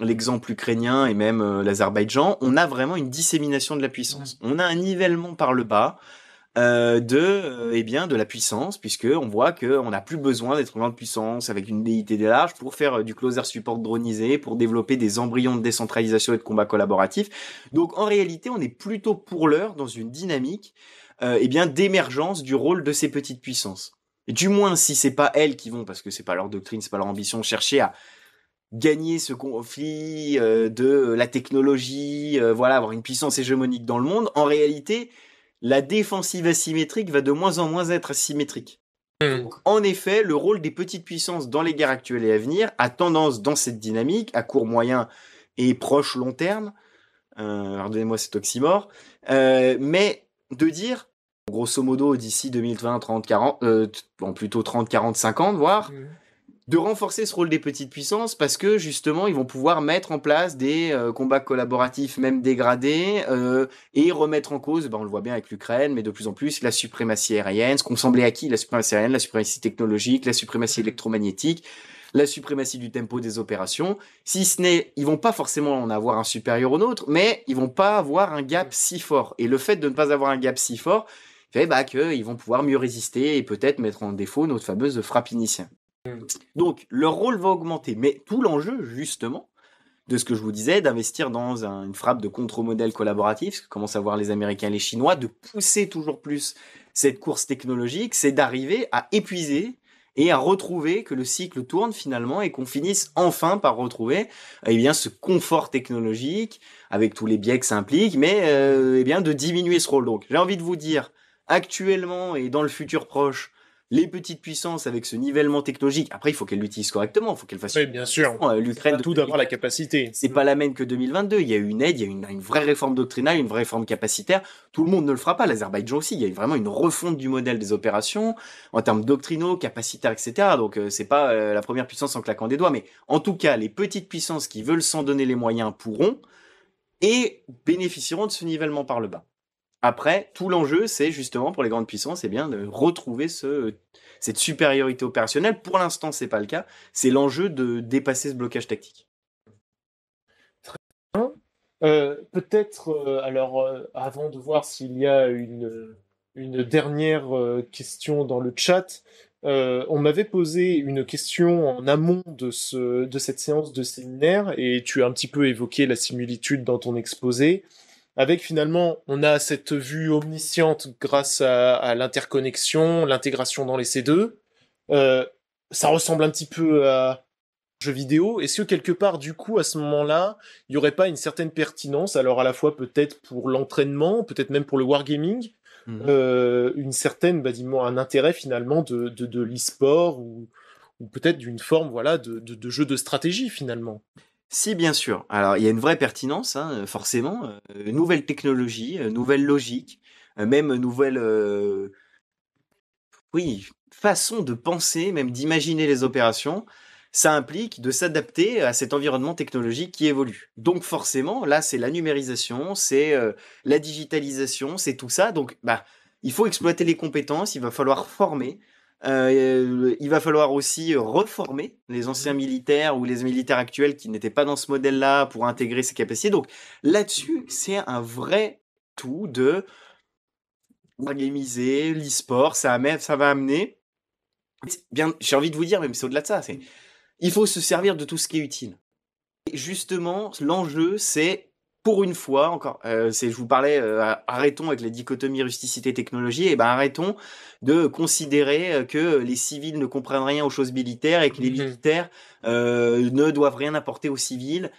l'exemple ukrainien et même l'Azerbaïdjan, on a vraiment une dissémination de la puissance. On a un nivellement par le bas de la puissance, puisque on voit qu'on n'a plus besoin d'être grande puissance avec une DITD large pour faire du closer support dronisé, pour développer des embryons de décentralisation et de combat collaboratif. Donc en réalité, on est plutôt pour l'heure dans une dynamique d'émergence du rôle de ces petites puissances. Et du moins, si c'est pas elles qui vont, parce que c'est pas leur doctrine, c'est pas leur ambition, chercher à gagner ce conflit de la technologie, avoir une puissance hégémonique dans le monde, en réalité, la défensive asymétrique va de moins en moins être asymétrique. Donc, en effet, le rôle des petites puissances dans les guerres actuelles et à venir a tendance, dans cette dynamique, à court, moyen et proche long terme, pardonnez-moi cet oxymore, mais de dire, grosso modo, d'ici 2020, 30, 40, plutôt 30, 40, 50, voire, de renforcer ce rôle des petites puissances parce que justement ils vont pouvoir mettre en place des combats collaboratifs même dégradés et remettre en cause, on le voit bien avec l'Ukraine, mais de plus en plus la suprématie aérienne, ce qu'on semblait acquis, la suprématie aérienne, la suprématie technologique, la suprématie électromagnétique, la suprématie du tempo des opérations. Si ce n'est, ils vont pas forcément en avoir un supérieur au nôtre, mais ils vont pas avoir un gap si fort. Et le fait de ne pas avoir un gap si fort fait qu'ils vont pouvoir mieux résister et peut-être mettre en défaut notre fameuse frappe initiale. Donc, leur rôle va augmenter. Mais tout l'enjeu, justement, de ce que je vous disais, d'investir dans une frappe de contre-modèle collaboratif, ce que commencent à voir les Américains et les Chinois, de pousser toujours plus cette course technologique, c'est d'arriver à épuiser et à retrouver que le cycle tourne finalement et qu'on finisse enfin par retrouver ce confort technologique avec tous les biais que ça implique, mais de diminuer ce rôle. Donc, j'ai envie de vous dire, actuellement et dans le futur proche, les petites puissances avec ce nivellement technologique, après il faut qu'elles l'utilisent correctement, il faut qu'elles fassent. Oui, bien sûr. L'Ukraine, tout d'avoir la capacité. C'est pas la même que 2022. Il y a eu une aide, il y a une vraie réforme doctrinale, une vraie réforme capacitaire. Tout le monde ne le fera pas. L'Azerbaïdjan aussi, il y a eu vraiment une refonte du modèle des opérations en termes doctrinaux, capacitaires, etc. Donc c'est pas la première puissance en claquant des doigts, mais en tout cas, les petites puissances qui veulent s'en donner les moyens pourront et bénéficieront de ce nivellement par le bas. Après, tout l'enjeu, c'est justement pour les grandes puissances, de retrouver cette supériorité opérationnelle. Pour l'instant, c'est pas le cas. C'est l'enjeu de dépasser ce blocage tactique. Très bien. Peut-être, avant de voir s'il y a une dernière question dans le chat, on m'avait posé une question en amont de cette séance de séminaire, et tu as un petit peu évoqué la similitude dans ton exposé. Avec finalement, on a cette vue omnisciente grâce à l'interconnexion, l'intégration dans les C2. Ça ressemble un petit peu à jeu vidéo. Est-ce que quelque part, du coup, à ce moment-là, il n'y aurait pas une certaine pertinence, alors à la fois peut-être pour l'entraînement, peut-être même pour le wargaming, une certaine, un intérêt finalement de l'e-sport ou peut-être d'une forme de jeu de stratégie finalement. Si, bien sûr. Alors, il y a une vraie pertinence, forcément. Nouvelle technologie, nouvelle logique, même nouvelle façon de penser, même d'imaginer les opérations. Ça implique de s'adapter à cet environnement technologique qui évolue. Donc forcément, là, c'est la numérisation, c'est la digitalisation, c'est tout ça. Donc, il faut exploiter les compétences, il va falloir former. Il va falloir aussi reformer les anciens militaires ou les militaires actuels qui n'étaient pas dans ce modèle-là pour intégrer ces capacités. Donc là-dessus, c'est un vrai tout de wargamiser, l'e-sport, ça va amener. Bien, j'ai envie de vous dire, même c'est au-delà de ça, il faut se servir de tout ce qui est utile. Et justement, l'enjeu, c'est pour une fois, encore, je vous parlais, arrêtons avec les dichotomies rusticité-technologie, et arrêtons de considérer que les civils ne comprennent rien aux choses militaires et que les militaires ne doivent rien apporter aux civils.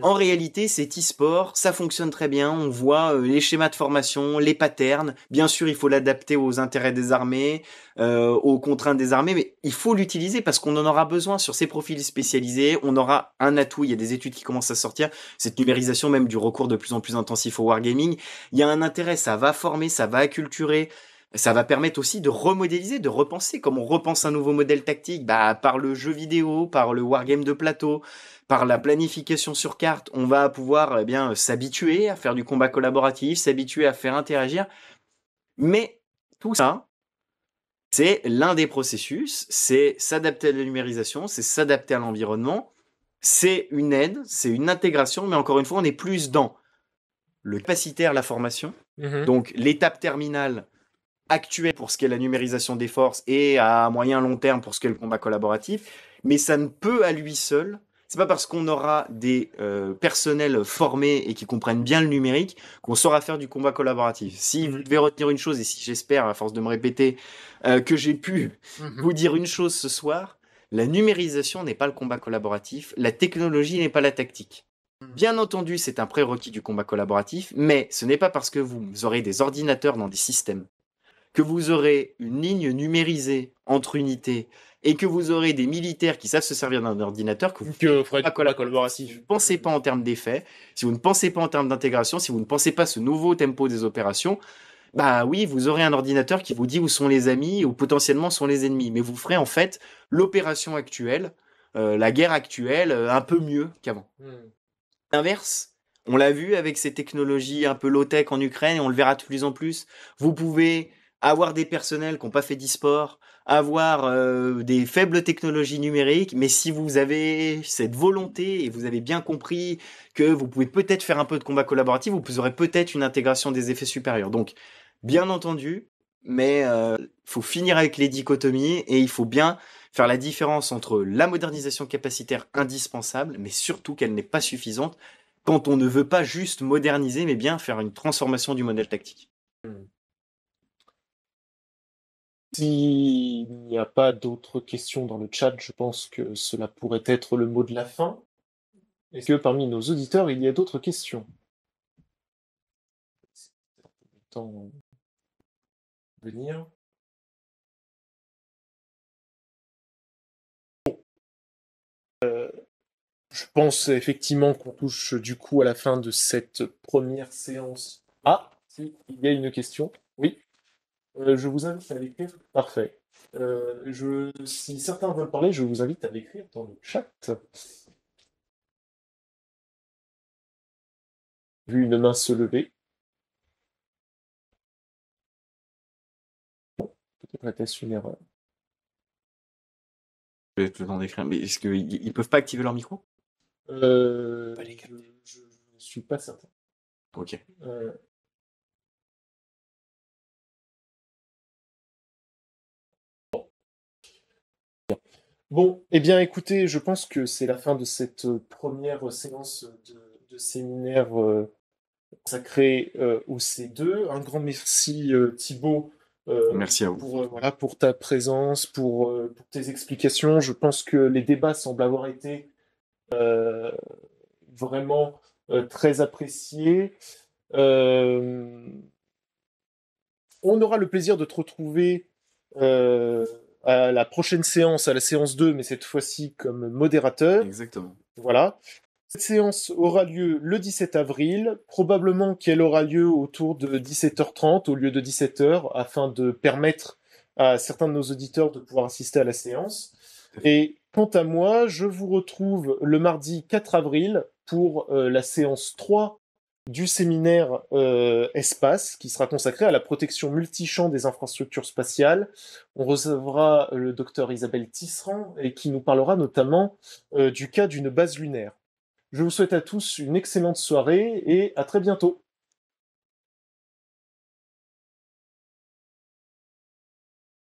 En réalité, cet e-sport, ça fonctionne très bien. On voit les schémas de formation, les patterns. Bien sûr, il faut l'adapter aux intérêts des armées, aux contraintes des armées, mais il faut l'utiliser parce qu'on en aura besoin sur ces profils spécialisés. On aura un atout. Il y a des études qui commencent à sortir. Cette numérisation même du recours de plus en plus intensif au wargaming. Il y a un intérêt. Ça va former, ça va acculturer. Ça va permettre aussi de remodéliser, de repenser, comme on repense un nouveau modèle tactique, par le jeu vidéo, par le wargame de plateau, par la planification sur carte, on va pouvoir s'habituer à faire du combat collaboratif, s'habituer à faire interagir. Mais tout ça, c'est l'un des processus, c'est s'adapter à la numérisation, c'est s'adapter à l'environnement, c'est une aide, c'est une intégration, mais encore une fois, on est plus dans le capacitaire, la formation, donc l'étape terminale actuelle pour ce qui est la numérisation des forces et à moyen long terme pour ce qui est le combat collaboratif, mais ça ne peut à lui seul. C'est pas parce qu'on aura des personnels formés et qui comprennent bien le numérique qu'on saura faire du combat collaboratif. Si vous devez retenir une chose, et si j'espère, à force de me répéter, que j'ai pu vous dire une chose ce soir, la numérisation n'est pas le combat collaboratif, la technologie n'est pas la tactique. Bien entendu, c'est un prérequis du combat collaboratif, mais ce n'est pas parce que vous aurez des ordinateurs dans des systèmes, que vous aurez une ligne numérisée entre unités et que vous aurez des militaires qui savent se servir d'un ordinateur que vous ferez du combat collaboratif. Si vous ne pensez pas en termes d'effets, si vous ne pensez pas en termes d'intégration, si vous ne pensez pas ce nouveau tempo des opérations, oui, vous aurez un ordinateur qui vous dit où sont les amis ou potentiellement sont les ennemis. Mais vous ferez en fait l'opération actuelle, la guerre actuelle, un peu mieux qu'avant. L'inverse, on l'a vu avec ces technologies un peu low-tech en Ukraine et on le verra de plus en plus. Vous pouvez avoir des personnels qui n'ont pas fait d'e-sport, avoir des faibles technologies numériques, mais si vous avez cette volonté et vous avez bien compris que vous pouvez peut-être faire un peu de combat collaboratif, vous aurez peut-être une intégration des effets supérieurs. Donc, bien entendu, mais faut finir avec les dichotomies et il faut bien faire la différence entre la modernisation capacitaire indispensable, mais surtout qu'elle n'est pas suffisante quand on ne veut pas juste moderniser, mais bien faire une transformation du modèle tactique. S'il n'y a pas d'autres questions dans le chat, je pense que cela pourrait être le mot de la fin. Est-ce que parmi nos auditeurs, il y a d'autres questions? Temps de venir. Je pense effectivement qu'on touche du coup à la fin de cette première séance. Ah, si, il y a une question. Oui. Je vous invite à l'écrire. Parfait. Si certains veulent parler, je vous invite à l'écrire dans le chat. Vu une main se lever. Peut-être était-ce une erreur. Je vais te le temps d'écrire, mais est-ce qu'ils peuvent pas activer leur micro? Je ne suis pas certain. Ok. Bon, eh bien écoutez, je pense que c'est la fin de cette première séance de séminaire consacrée au C2. Un grand merci Thibaut Merci à vous. voilà, pour ta présence, pour tes explications. Je pense que les débats semblent avoir été vraiment très appréciés. On aura le plaisir de te retrouver à la prochaine séance, à la séance 2, mais cette fois-ci comme modérateur. Exactement. Voilà. Cette séance aura lieu le 17 avril, probablement qu'elle aura lieu autour de 17h30 au lieu de 17h, afin de permettre à certains de nos auditeurs de pouvoir assister à la séance. Et quant à moi, je vous retrouve le mardi 4 avril pour la séance 3 du séminaire Espace, qui sera consacré à la protection multichamp des infrastructures spatiales. On recevra le docteur Isabelle Tisserand, et qui nous parlera notamment du cas d'une base lunaire. Je vous souhaite à tous une excellente soirée et à très bientôt.